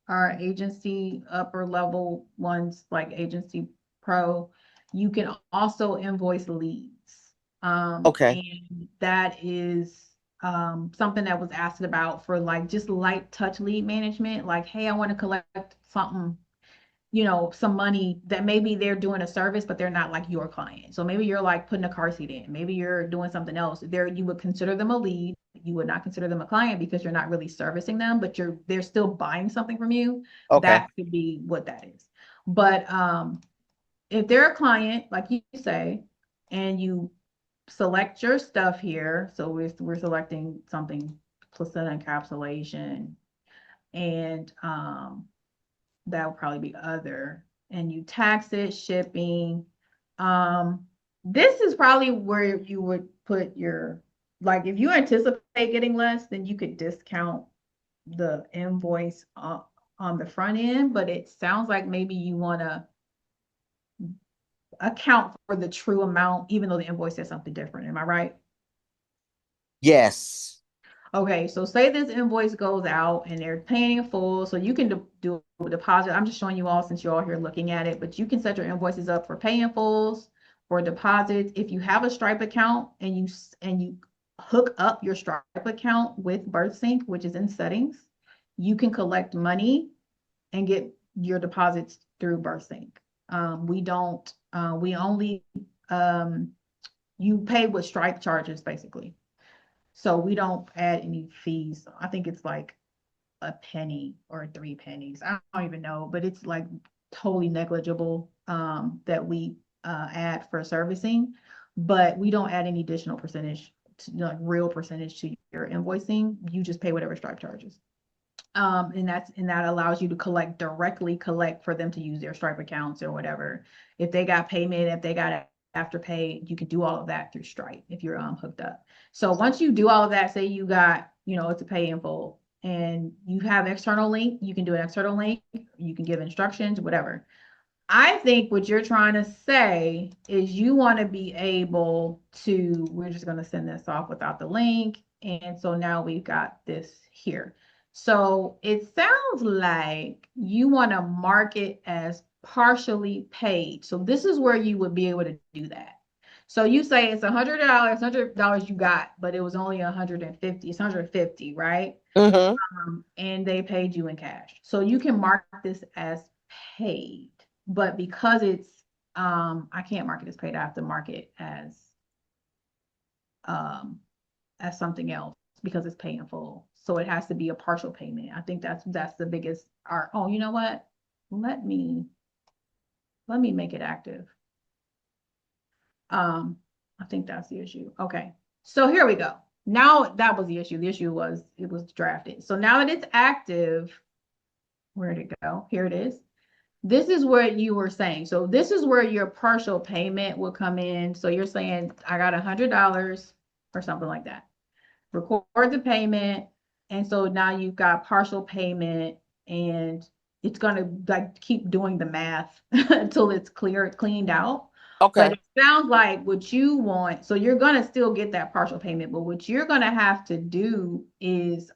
our agency upper level ones like Agency Pro, you can also invoice leads. Okay. And that is something that was asked about for like just light touch lead management. Like, hey, I want to collect something, you know, some money that maybe they're doing a service, but they're not like your client. So maybe you're like putting a car seat in, maybe you're doing something else there. You would consider them a lead. You would not consider them a client because you're not really servicing them, but they're still buying something from you. Okay. That could be what that is. But if they're a client, like you say, and you select your stuff here, so we're selecting something, placenta encapsulation, and that would probably be other, and you tax it, shipping. This is probably where you would put your, like, if you anticipate getting less, then you could discount the invoice on the front end, but it sounds like maybe you want to account for the true amount, even though the invoice says something different. Am I right? Yes. Okay, so say this invoice goes out and they're paying in full, so you can do a deposit. I'm just showing you all since you're all here looking at it, but you can set your invoices up for pay in fulls, for deposits. If you have a Stripe account and you hook up your Stripe account with BirthSync, which is in settings, you can collect money and get your deposits through BirthSync. We only you pay what Stripe charges basically. So we don't add any fees. I think it's like a penny or 3 pennies. I don't even know, but it's like totally negligible that we add for servicing, but we don't add any additional percentage, like real percentage to your invoicing. You just pay whatever Stripe charges. And that allows you to directly collect for them to use their Stripe accounts or whatever. If they got payment, if they got Afterpay, you can do all of that through Stripe if you're hooked up. So once you do all of that, say you got, it's a pay in full and you have external link, you can do an external link, you can give instructions, whatever. I think what you're trying to say is you want to be able to, we're just going to send this off without the link. And so now we've got this here. So it sounds like you want to mark it as partially paid. So this is where you would be able to do that. So you say it's $100 you got, but it was only 150. It's 150, right? Mm-hmm. And they paid you in cash. So you can mark this as paid, but because it's I can't mark it as paid, I have to mark it as something else because it's pay in full. So it has to be a partial payment. I think that's the biggest art. Oh, you know what? Let me make it active. I think that's the issue. Okay. So here we go. Now that was the issue. The issue was it was drafted. So now that it's active, where'd it go? Here it is. This is what you were saying. So this is where your partial payment will come in. So you're saying I got $100 or something like that. Record the payment. And so now you've got partial payment and it's going to like keep doing the math until it's cleaned out. Okay. But it sounds like what you want, so you're going to still get that partial payment, but what you're going to have to do is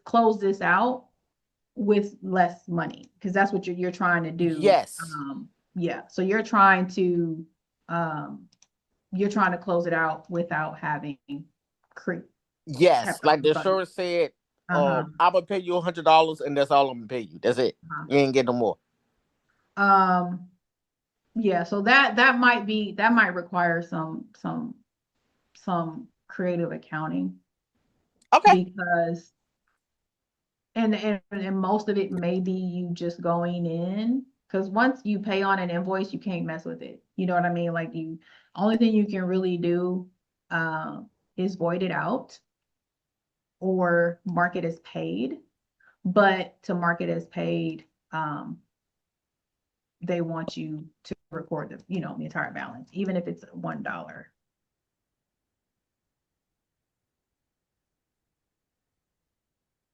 close this out with less money because that's what you're trying to do. Yes. Yeah. So you're trying to close it out without having yes, like the insurance said, I'm gonna pay you $100 and that's all I'm gonna pay you. That's it. You ain't getting no more. Yeah, so that might require some creative accounting. Okay. Because and most of it may be you just going in, because once you pay on an invoice, you can't mess with it. You know what I mean? Like only thing you can really do is void it out or mark it as paid. But to mark it as paid, they want you to record the, you know, the entire balance, even if it's $1.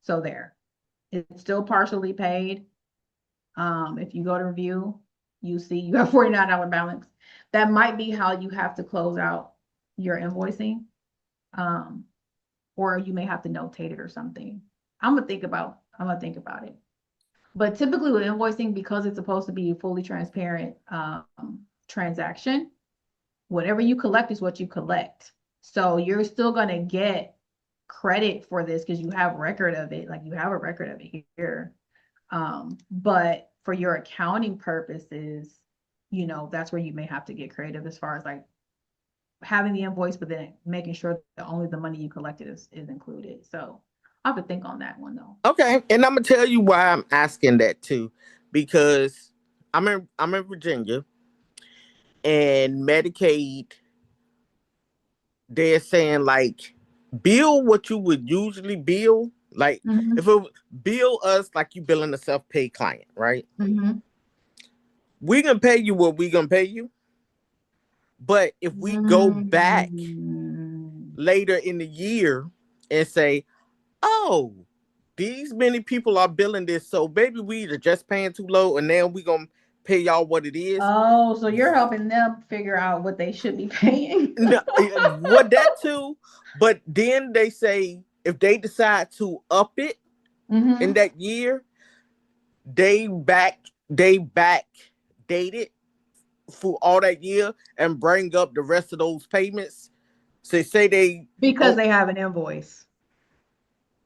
So there, it's still partially paid. If you go to review, you see you have $49 balance. That might be how you have to close out your invoicing. Or you may have to notate it or something. I'm gonna think about it. But typically with invoicing, because it's supposed to be a fully transparent transaction, whatever you collect is what you collect. So you're still gonna get credit for this because you have record of it, like you have a record of it here. But for your accounting purposes, you know, that's where you may have to get creative as far as like having the invoice, but then making sure that only the money you collected is included. So I have to think on that one though. Okay, and I'm gonna tell you why I'm asking that too, because I'm in Virginia, and Medicaid, they're saying like bill what you would usually bill, like if it bill us like you billing a self-pay client, right? We gonna pay you what we gonna pay you, but if we go back later in the year and say, oh, these many people are billing this, so maybe we either just paying too low and then we gonna pay y'all what it is. Oh, so you're helping them figure out what they should be paying. No, what that too, but then they say if they decide to up it in that year, they back date it for all that year and bring up the rest of those payments. So say they because they have an invoice.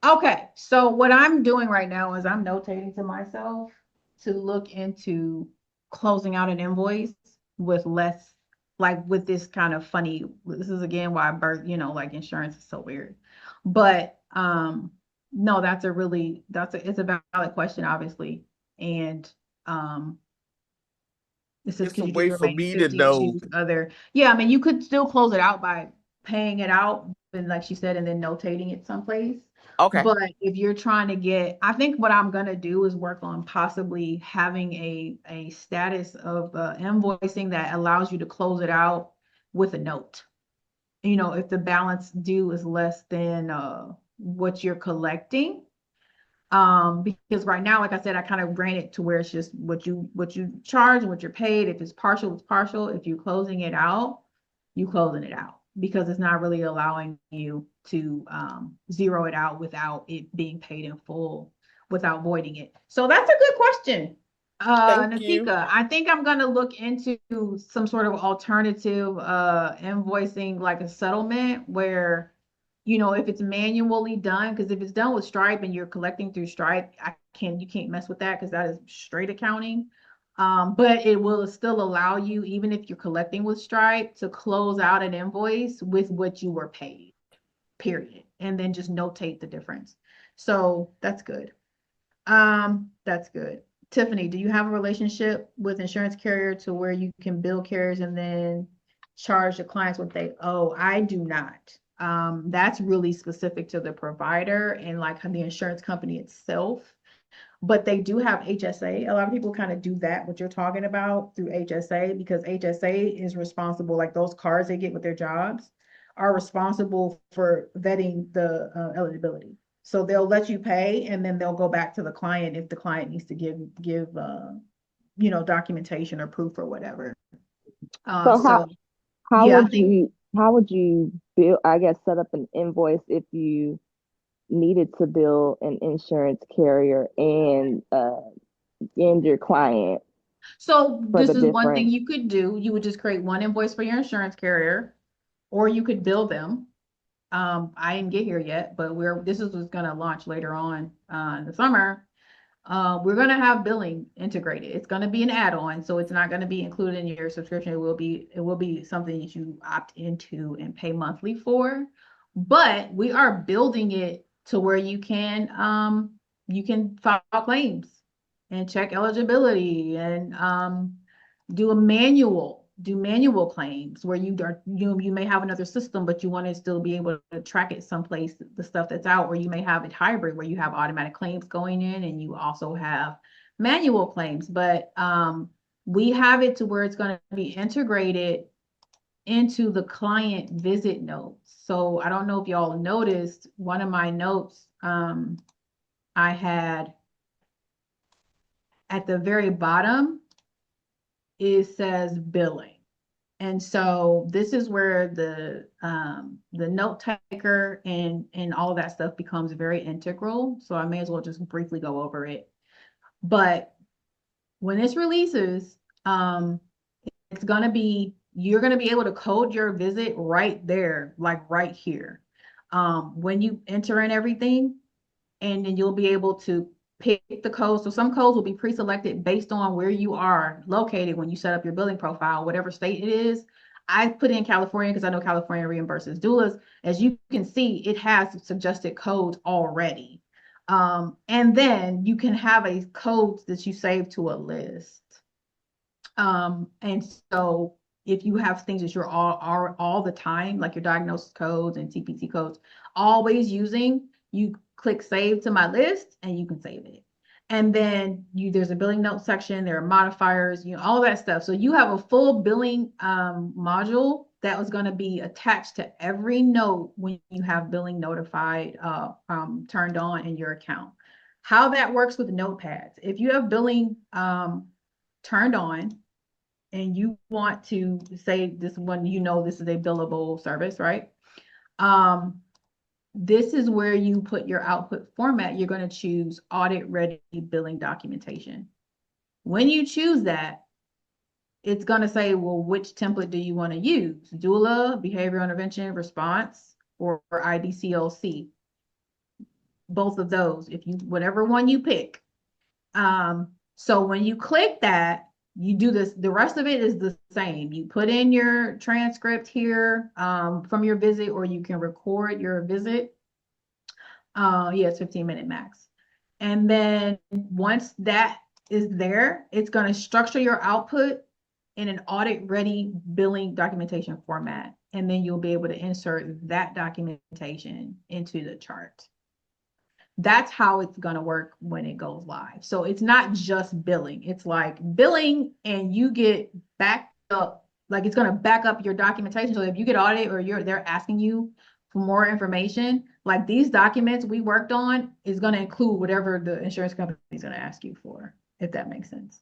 Okay, so what I'm doing right now is I'm notating to myself to look into closing out an invoice with less, like with this kind of funny, this is again why you know, like insurance is so weird. But no, it's a valid question, obviously. And this is it's a because you way do for remain me 50 to and know. choose other. Yeah, I mean, you could still close it out by paying it out, and like she said, and then notating it someplace. Okay. But if you're trying to get, I think what I'm gonna do is work on possibly having a status of invoicing that allows you to close it out with a note. You know, if the balance due is less than what you're collecting. Because right now, like I said, I kind of ran it to where it's just what you charge and what you're paid. If it's partial, it's partial. If you're closing it out, you closing it out because it's not really allowing you to zero it out without it being paid in full, without voiding it. So that's a good question. Thank you. Natika, I think I'm gonna look into some sort of alternative invoicing, like a settlement where, you know, if it's manually done, because if it's done with Stripe and you're collecting through Stripe, you can't mess with that because that is straight accounting. But it will still allow you, even if you're collecting with Stripe, to close out an invoice with what you were paid, period, and then just notate the difference. So that's good. That's good. Tiffany, do you have a relationship with insurance carrier to where you can bill carriers and then charge the clients what they owe? I do not. That's really specific to the provider and like the insurance company itself. But they do have HSA. A lot of people kind of do that, what you're talking about, through HSA, because HSA is responsible, like those cards they get with their jobs are responsible for vetting the eligibility. So they'll let you pay and then they'll go back to the client if the client needs to give you know, documentation or proof or whatever. How yeah, would you bill, I guess, set up an invoice if you needed to bill an insurance carrier and your client? So this is one thing different. you could do. You would just create one invoice for your insurance carrier, or you could bill them. I didn't get here yet, but this is what's gonna launch later on in the summer. We're gonna have billing integrated. It's gonna be an add-on, so it's not gonna be included in your subscription. It will be something that you opt into and pay monthly for. But we are building it to where you can file claims and check eligibility and do manual claims where you may have another system, but you want to still be able to track it someplace, the stuff that's out, or you may have it hybrid where you have automatic claims going in and you also have manual claims. But we have it to where it's going to be integrated into the client visit notes. So I don't know if y'all noticed one of my notes, I had at the very bottom, it says billing. And so this is where the note taker and all of that stuff becomes very integral. So I may as well just briefly go over it. But when this releases, it's going to be, you're going to be able to code your visit right there, like right here. When you enter in everything, and then you'll be able to pick the code. So some codes will be pre-selected based on where you are located when you set up your billing profile, whatever state it is. I put in California because I know California reimburses doulas. As you can see, it has suggested codes already. And then you can have a code that you save to a list. And so if you have things that you're all the time, like your diagnosis codes and TPT codes, always using, you click save to my list and you can save it. And then there's a billing note section, there are modifiers, all that stuff. So you have a full billing module that was going to be attached to every note when you have billing notified turned on in your account. How that works with notepads. If you have billing turned on, and you want to say this one, this is a billable service, right? This is where you put your output format. You're going to choose audit ready billing documentation. When you choose that, it's going to say, well, which template do you want to use? Doula, behavioral intervention, response, or IDCLC. Both of those, whatever one you pick. So when you click that, you do this, the rest of it is the same. You put in your transcript here from your visit, or you can record your visit. It's 15-minute max. And then once that is there, it's going to structure your output in an audit ready billing documentation format. And then you'll be able to insert that documentation into the chart. That's how it's going to work when it goes live. So it's not just billing. It's like billing and you get backed up, like it's going to back up your documentation. So if you get audited or they're asking you for more information, like these documents we worked on is going to include whatever the insurance company is going to ask you for, if that makes sense.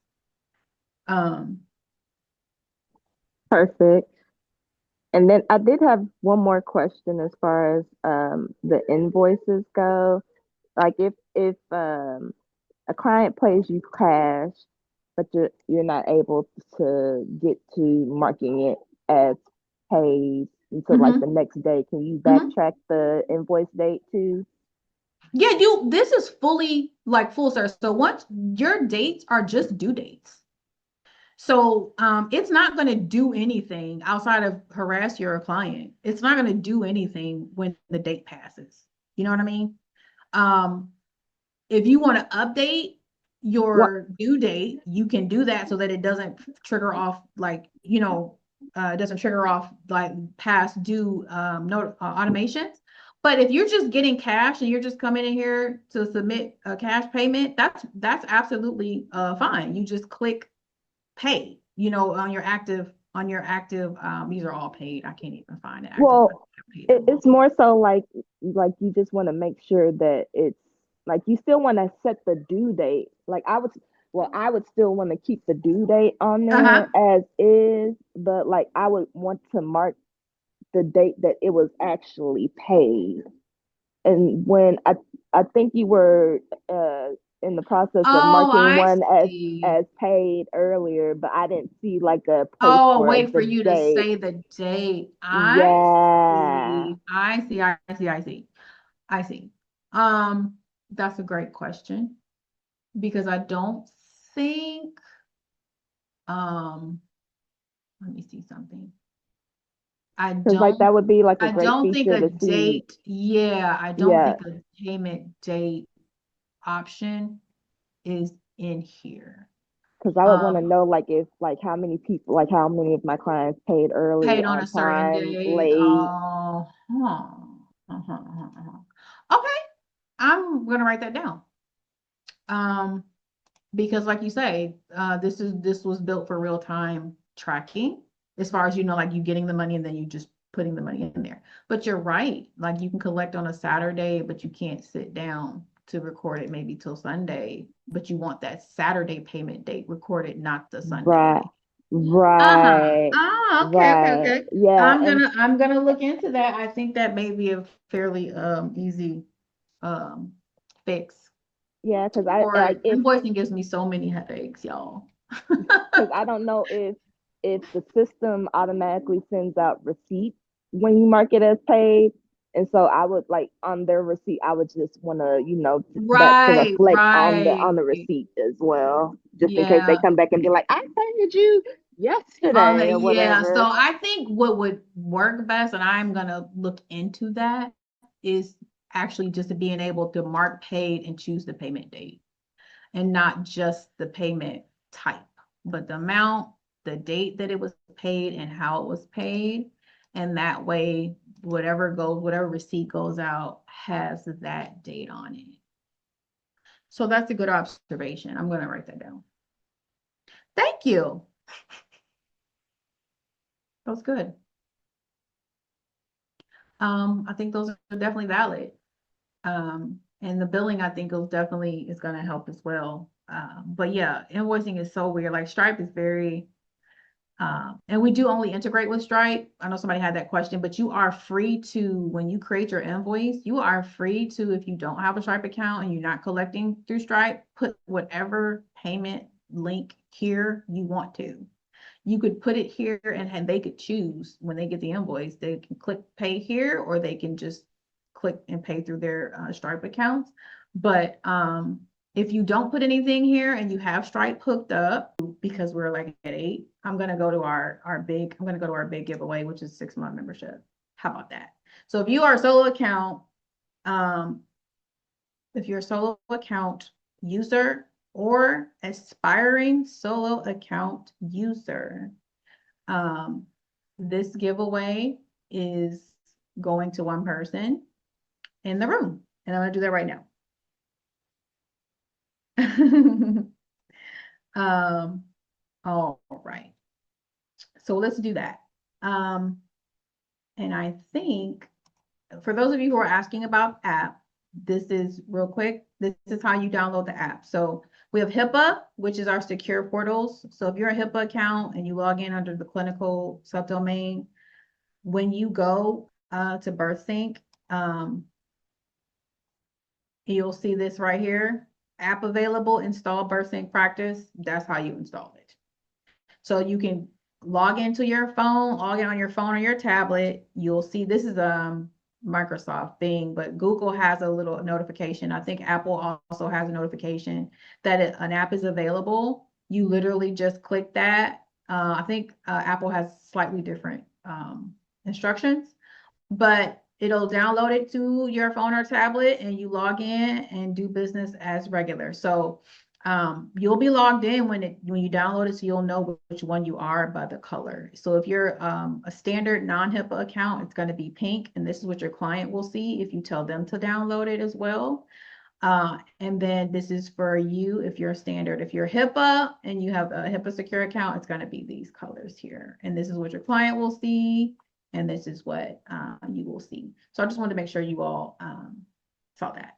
Perfect. And then I did have one more question as far as the invoices go. Like if a client pays you cash, but you're not able to get to marking it as paid until like the next day, can you backtrack the invoice date too? Yeah, this is fully like full service. So once your dates are just due dates. So it's not going to do anything outside of harass your client. It's not going to do anything when the date passes. You know what I mean? If you want to update your due date, you can do that so that it doesn't trigger off it doesn't trigger off like past due automations. But if you're just getting cash and you're just coming in here to submit a cash payment, that's absolutely fine. You just click pay, on your active, these are all paid. I can't even find it. Well, it's more so like you just want to make sure that it's like you still want to set the due date. Like I would still want to keep the due date on there as is, but like I would want to mark the date that it was actually paid. And when I think you were in the process of marking one as paid earlier, but I didn't see like a place wait for you to say the date. I see. That's a great question, because I don't think let me see something. I don't like that would be like a I great don't think feature a to see. date. Yeah, I don't think a payment date option is in here. Because I would want to know like if like how many people, like how many of my clients paid early, paid on a certain time, day. late. Okay, I'm gonna write that down. because like you say, this was built for real time tracking as far as, like you getting the money and then you just putting the money in there. But you're right. Like you can collect on a Saturday, but you can't sit down to record it maybe till Sunday, but you want that Saturday payment date recorded, not the Sunday Right. date. Right. Oh, okay, Right. okay. Yeah. I'm gonna look into that. I think that may be a fairly easy fix. Yeah, because I Or like if invoicing gives me so many headaches, y'all. because I don't know if the system automatically sends out receipts when you mark it as paid. And so I would like on their receipt, I would just want to, that to Right, reflect on right. the receipt as well, just in case they Yeah. come back and be like, I paid you yesterday or Yeah. So whatever. I think what would work best, and I'm gonna look into that, is actually just being able to mark paid and choose the payment date, and not just the payment type, but the amount, the date that it was paid, and how it was paid. And that way, whatever receipt goes out has that date on it. So that's a good observation. I'm going to write that down. Thank you. That was good. I think those are definitely valid. And the billing, I think, is going to help as well. But yeah, invoicing is so weird. Like Stripe is very, and we do only integrate with Stripe. I know somebody had that question, but you are free to, when you create your invoice, you are free to, if you don't have a Stripe account and you're not collecting through Stripe, put whatever payment link here you want to. You could put it here and they could choose when they get the invoice, they can click pay here, or they can just click and pay through their Stripe accounts. But if you don't put anything here and you have Stripe hooked up, because we're like at 8, I'm gonna go to our big giveaway, which is 6-month membership. How about that? So if you are a solo account, if you're a solo account user or aspiring solo account user, this giveaway is going to one person in the room, and I'm gonna do that right now. All right. So let's do that. And I think for those of you who are asking about app, this is real quick. This is how you download the app. So we have HIPAA, which is our secure portals. So if you're a HIPAA account and you log in under the clinical subdomain, when you go to BirthSync, you'll see this right here, app available, install BirthSync practice. That's how you install it. So you can log into your phone, log in on your phone or your tablet. You'll see this is Microsoft thing, but Google has a little notification. I think Apple also has a notification that an app is available. You literally just click that. I think Apple has slightly different instructions, but it'll download it to your phone or tablet and you log in and do business as regular. So you'll be logged in when you download it, so you'll know which one you are by the color. So if you're a standard non-HIPAA account, it's going to be pink, and this is what your client will see if you tell them to download it as well. And then this is for you if you're a standard. If you're HIPAA and you have a HIPAA secure account, it's going to be these colors here, and this is what your client will see, and this is what you will see. So I just wanted to make sure you all saw that.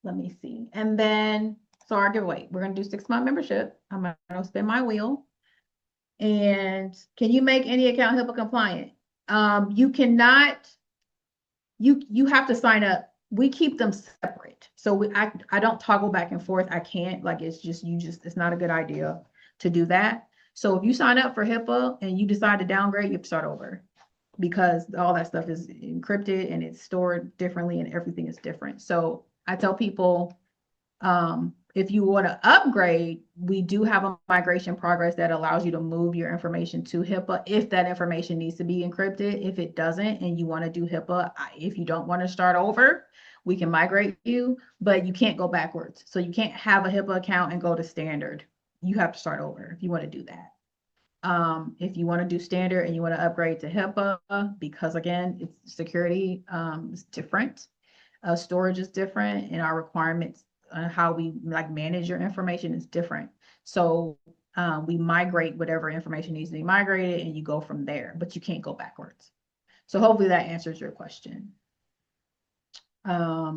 Let me see. And then, so our giveaway, we're going to do 6-month membership. I'm going to spin my wheel. And can you make any account HIPAA compliant? You cannot, you have to sign up. We keep them separate. So I don't toggle back and forth. I can't, like, it's not a good idea to do that. So if you sign up for HIPAA and you decide to downgrade, you have to start over, because all that stuff is encrypted and it's stored differently and everything is different. So I tell people, if you want to upgrade, we do have a migration progress that allows you to move your information to HIPAA if that information needs to be encrypted. If it doesn't and you want to do HIPAA, if you don't want to start over, we can migrate you, but you can't go backwards. So you can't have a HIPAA account and go to standard. You have to start over if you want to do that. If you want to do standard and you want to upgrade to HIPAA, because again, it's security is different, storage is different, and our requirements how we like manage your information is different. So we migrate whatever information needs to be migrated and you go from there, but you can't go backwards. So hopefully that answers your question. Let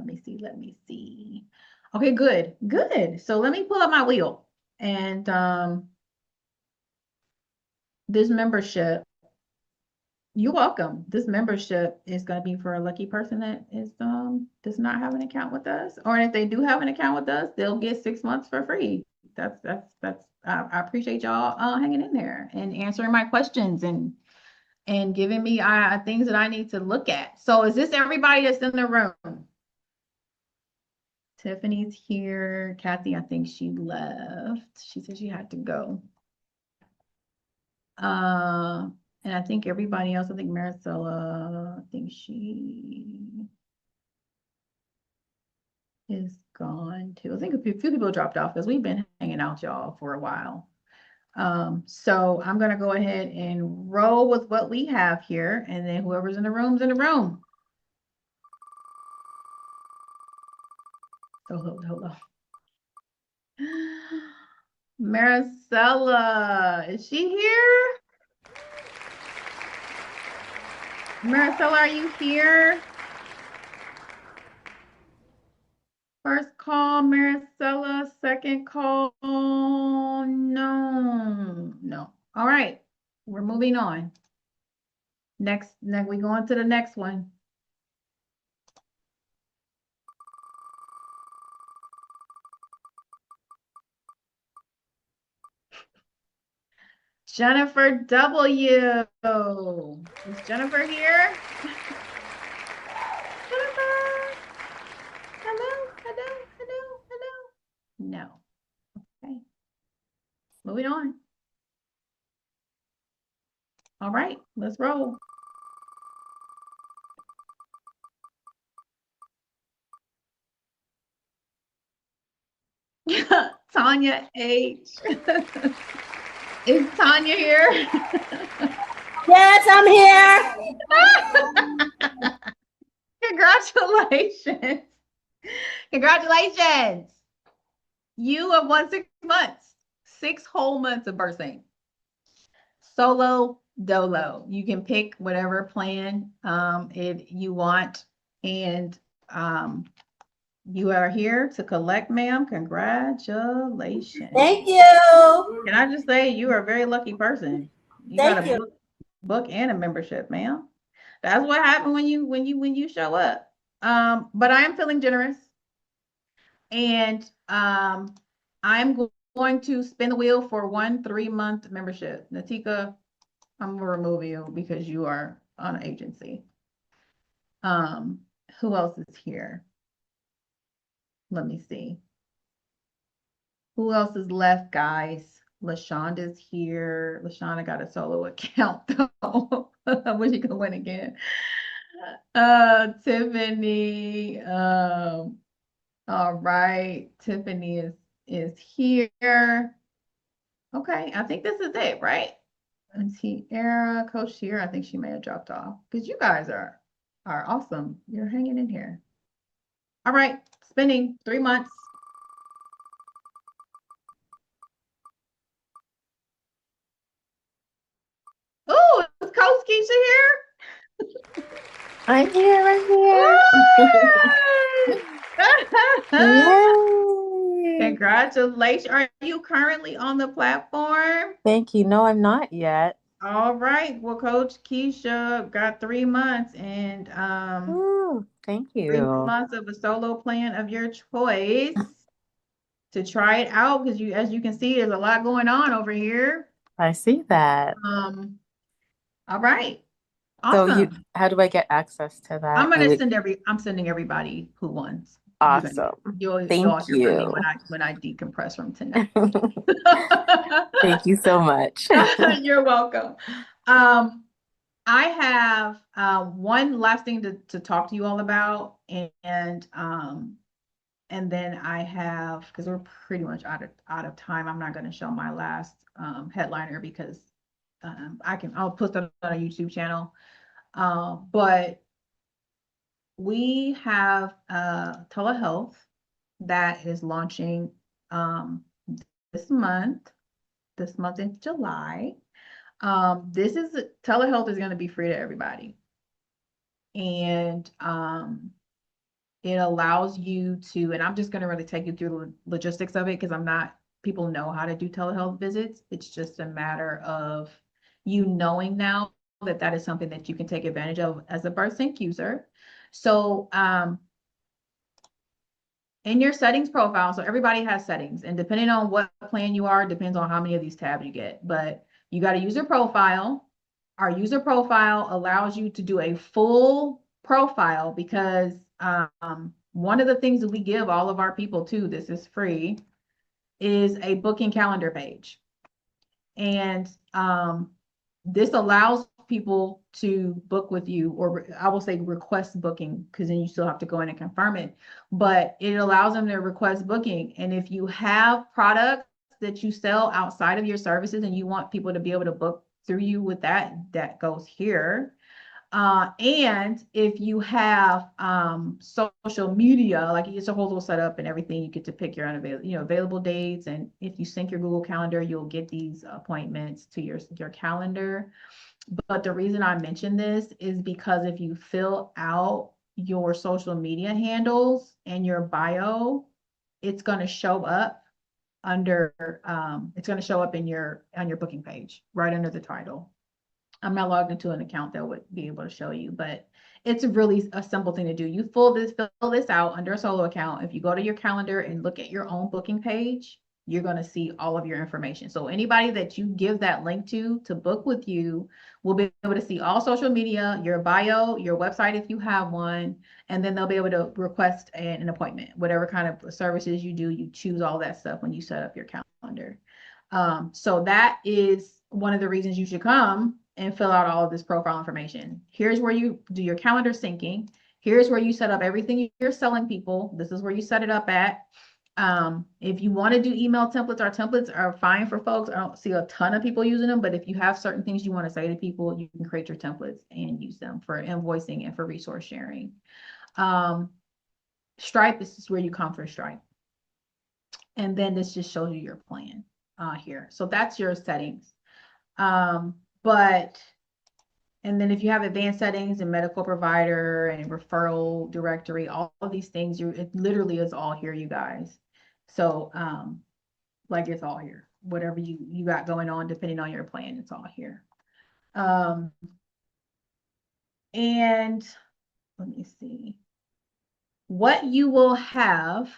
me see. Okay, good. So let me pull up my wheel and this membership, you're welcome. This membership is going to be for a lucky person that is does not have an account with us, or if they do have an account with us, they'll get 6 months for free. That's I appreciate y'all hanging in there and answering my questions and giving me things that I need to look at. So is this everybody that's in the room? Tiffany's here. Kathy, I think she left. She said she had to go. And I think everybody else, I think Maricela, I think she is gone too. I think a few people dropped off because we've been hanging out, y'all, for a while. So I'm going to go ahead and roll with what we have here, and then whoever's in the room's in the room. So hold on. Maricela, is she here? Maricela, are you here? First call, Maricela. Second call, no. All right, we're moving on. Next, we go on to the next one. Jennifer W. Is Jennifer here? Jennifer. Hello. No. Okay. Moving on. All right, let's roll. Tanya H. Is Tanya here? Yes, I'm here. Congratulations. Congratulations. You have won 6 months, 6 whole months of BirthSync. Solo dolo. You can pick whatever plan you want, and you are here to collect, ma'am. Congratulations. Thank you. Can I just say you are a very lucky person. You got a book and a membership, ma'am. That's what happened when you show up. But I am feeling generous, and I'm going to spin the wheel for 1 3-month membership. Natika, I'm gonna remove you because you are on an agency. Who else is here? Let me see. Who else is left, guys? LaShonda's here. LaShonda got a solo account though. I wish you could win again. Tiffany. All right. Tiffany is here. Okay, I think this is it, right? And Tiara, Coach Tiara, I think she may have dropped off because you guys are awesome. You're hanging in here. All right, spending 3 months. Oh, is Coach Keisha here? I'm here. Yay! Congratulations. Are you currently on the platform? Thank you. No, I'm not yet. All right. Well, Coach Keisha got 3 months, and Ooh, thank 3 you. months of a solo plan of your choice to try it out, because as you can see, there's a lot going on over here. I see that. All right. So Awesome. how do I get access to that? I'm sending everybody who won. Awesome. Thank you. When I decompress from tonight. Thank you so much. You're welcome. I have one last thing to talk to you all about, and then I have, because we're pretty much out of time, I'm not going to show my last headliner because I'll post it on a YouTube channel. But we have telehealth that is launching this month in July. Telehealth is going to be free to everybody. And it allows you to, and I'm just going to really take you through the logistics of it, because people know how to do telehealth visits. It's just a matter of you knowing now that is something that you can take advantage of as a BirthSync user. So in your settings profile, so everybody has settings, and depending on what plan you are, depends on how many of these tabs you get. But you got a user profile. Our user profile allows you to do a full profile, because one of the things that we give all of our people too, this is free, is a booking calendar page. And this allows people to book with you, or I will say request booking, because then you still have to go in and confirm it, but it allows them to request booking. And if you have products that you sell outside of your services and you want people to be able to book through you with that goes here. And if you have social media, like it's a whole little setup and everything, you get to pick your available dates. And if you sync your Google Calendar, you'll get these appointments to your calendar. But the reason I mention this is because if you fill out your social media handles and your bio, it's going to show up under it's going to show up on your booking page right under the title. I'm not logged into an account that would be able to show you, but it's really a simple thing to do. You fill this out under a solo account. If you go to your calendar and look at your own booking page, you're going to see all of your information. So anybody that you give that link to book with you will be able to see all social media, your bio, your website if you have one, and then they'll be able to request an appointment. Whatever kind of services you do, you choose all that stuff when you set up your calendar. So that is one of the reasons you should come and fill out all of this profile information. Here's where you do your calendar syncing. Here's where you set up everything you're selling people. This is where you set it up at. If you want to do email templates, our templates are fine for folks. I don't see a ton of people using them, but if you have certain things you want to say to people, you can create your templates and use them for invoicing and for resource sharing. Stripe, this is where you come for Stripe. And then this just shows you your plan here. So that's your settings. And then if you have advanced settings and medical provider and referral directory, all of these things, it literally is all here, you guys. So like it's all here. Whatever you got going on, depending on your plan, it's all here. And let me see. What you will have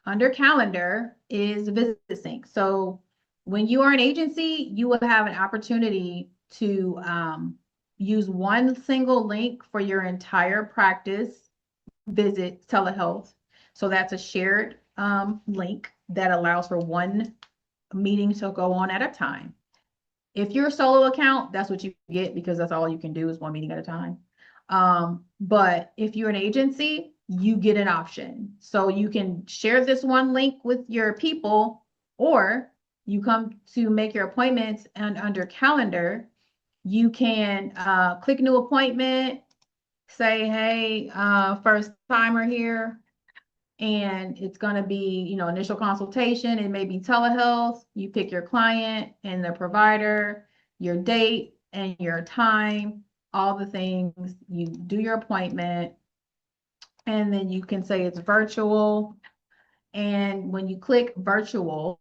under calendar is VisitSync. So when you are an agency, you will have an opportunity to use one single link for your entire practice visit telehealth. So that's a shared link that allows for one meeting to go on at a time. If you're a solo account, that's what you get, because that's all you can do is one meeting at a time. But if you're an agency, you get an option. So you can share this one link with your people, or you come to make your appointments, and under calendar, you can click new appointment, say, hey, first timer here. And it's going to be, initial consultation. It may be telehealth. You pick your client and the provider, your date and your time, all the things. You do your appointment, and then you can say it's virtual. And when you click virtual,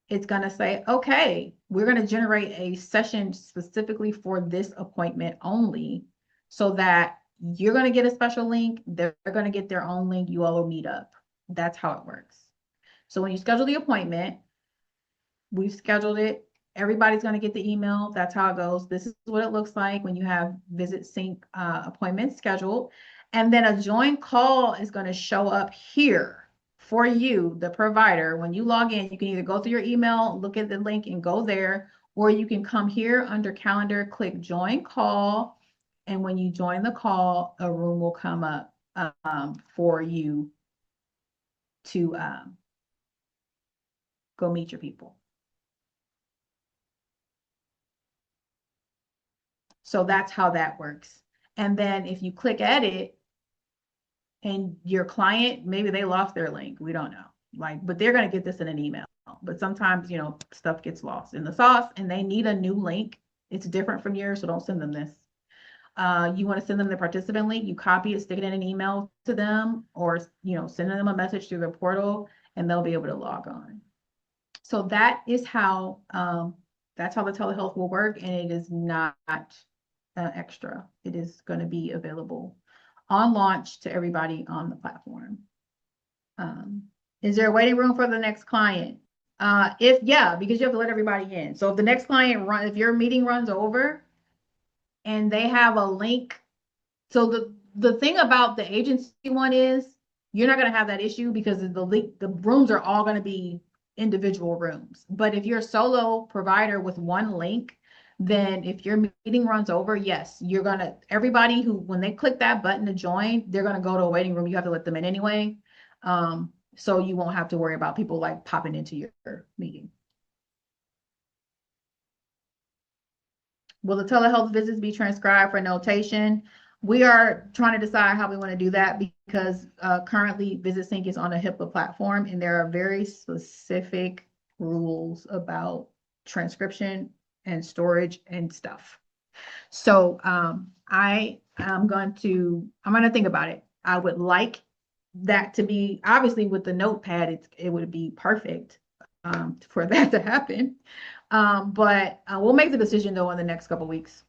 it's going to say, okay, we're going to generate a session specifically for this appointment only, so that you're going to get a special link. They're going to get their own link. You all will meet up. That's how it works. So when you schedule the appointment, we've scheduled it. Everybody's going to get the email. That's how it goes. This is what it looks like when you have VisitSync appointments scheduled. And then a join call is going to show up here for you, the provider. When you log in, you can either go through your email, look at the link and go there, or you can come here under calendar, click join call. And when you join the call, a room will come up for you to go meet your people. So that's how that works. And then if you click edit and your client, maybe they lost their link. We don't know. Like, but they're going to get this in an email. But sometimes, you know, stuff gets lost in the sauce and they need a new link. It's different from yours, so don't send them this. You want to send them the participant link, you copy it, stick it in an email to them, or, you know, send them a message through the portal and they'll be able to log on. So that is how, that's how the telehealth will work. And it is not extra. It is going to be available on launch to everybody on the platform. Is there a waiting room for the next client? Yeah, because you have to let everybody in. So if the next client if your meeting runs over and they have a link, so the thing about the agency one is you're not going to have that issue because the rooms are all going to be individual rooms. But if you're a solo provider with one link, then if your meeting runs over, yes, everybody who, when they click that button to join, they're going to go to a waiting room. You have to let them in anyway. So you won't have to worry about people like popping into your meeting. Will the telehealth visits be transcribed for notation? We are trying to decide how we want to do that because currently VisitSync is on a HIPAA platform and there are very specific rules about transcription and storage and stuff. So I'm going to think about it. I would like that to be, obviously with the notepad, it would be perfect for that to happen. But we'll make the decision though in the next couple of weeks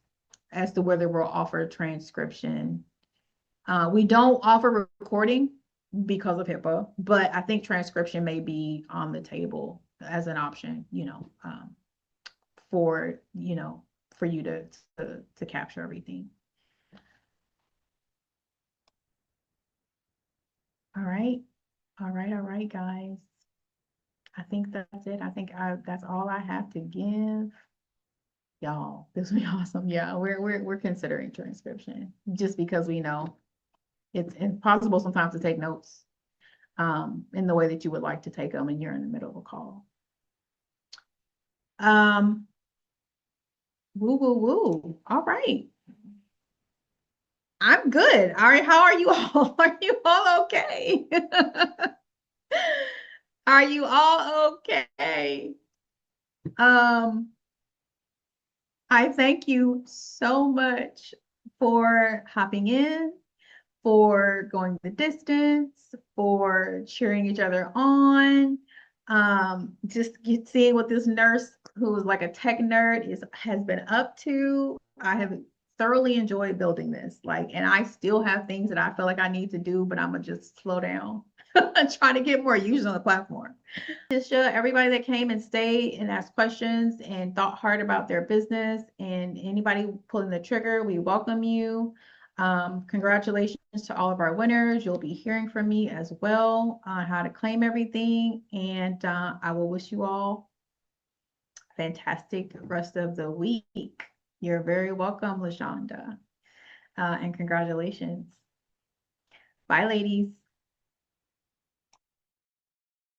as to whether we'll offer transcription. We don't offer recording because of HIPAA, but I think transcription may be on the table as an option, you know, for you to capture everything. All right, guys. I think that's it. I think that's all I have to give. Y'all, this will be awesome. Yeah, we're considering transcription just because we know it's impossible sometimes to take notes in the way that you would like to take them and you're in the middle of a call. Woo, woo, woo. All right. I'm good. All right. How are you all? Are you all okay? Are you all okay? I thank you so much for hopping in, for going the distance, for cheering each other on. Just seeing what this nurse who is like a tech nerd has been up to. I have thoroughly enjoyed building this. And I still have things that I feel like I need to do, but I'm gonna just slow down and try to get more users on the platform. Just everybody that came and stayed and asked questions and thought hard about their business, and anybody pulling the trigger, we welcome you. Congratulations to all of our winners. You'll be hearing from me as well on how to claim everything. And I will wish you all a fantastic rest of the week. You're very welcome, LaShonda. And congratulations. Bye, ladies.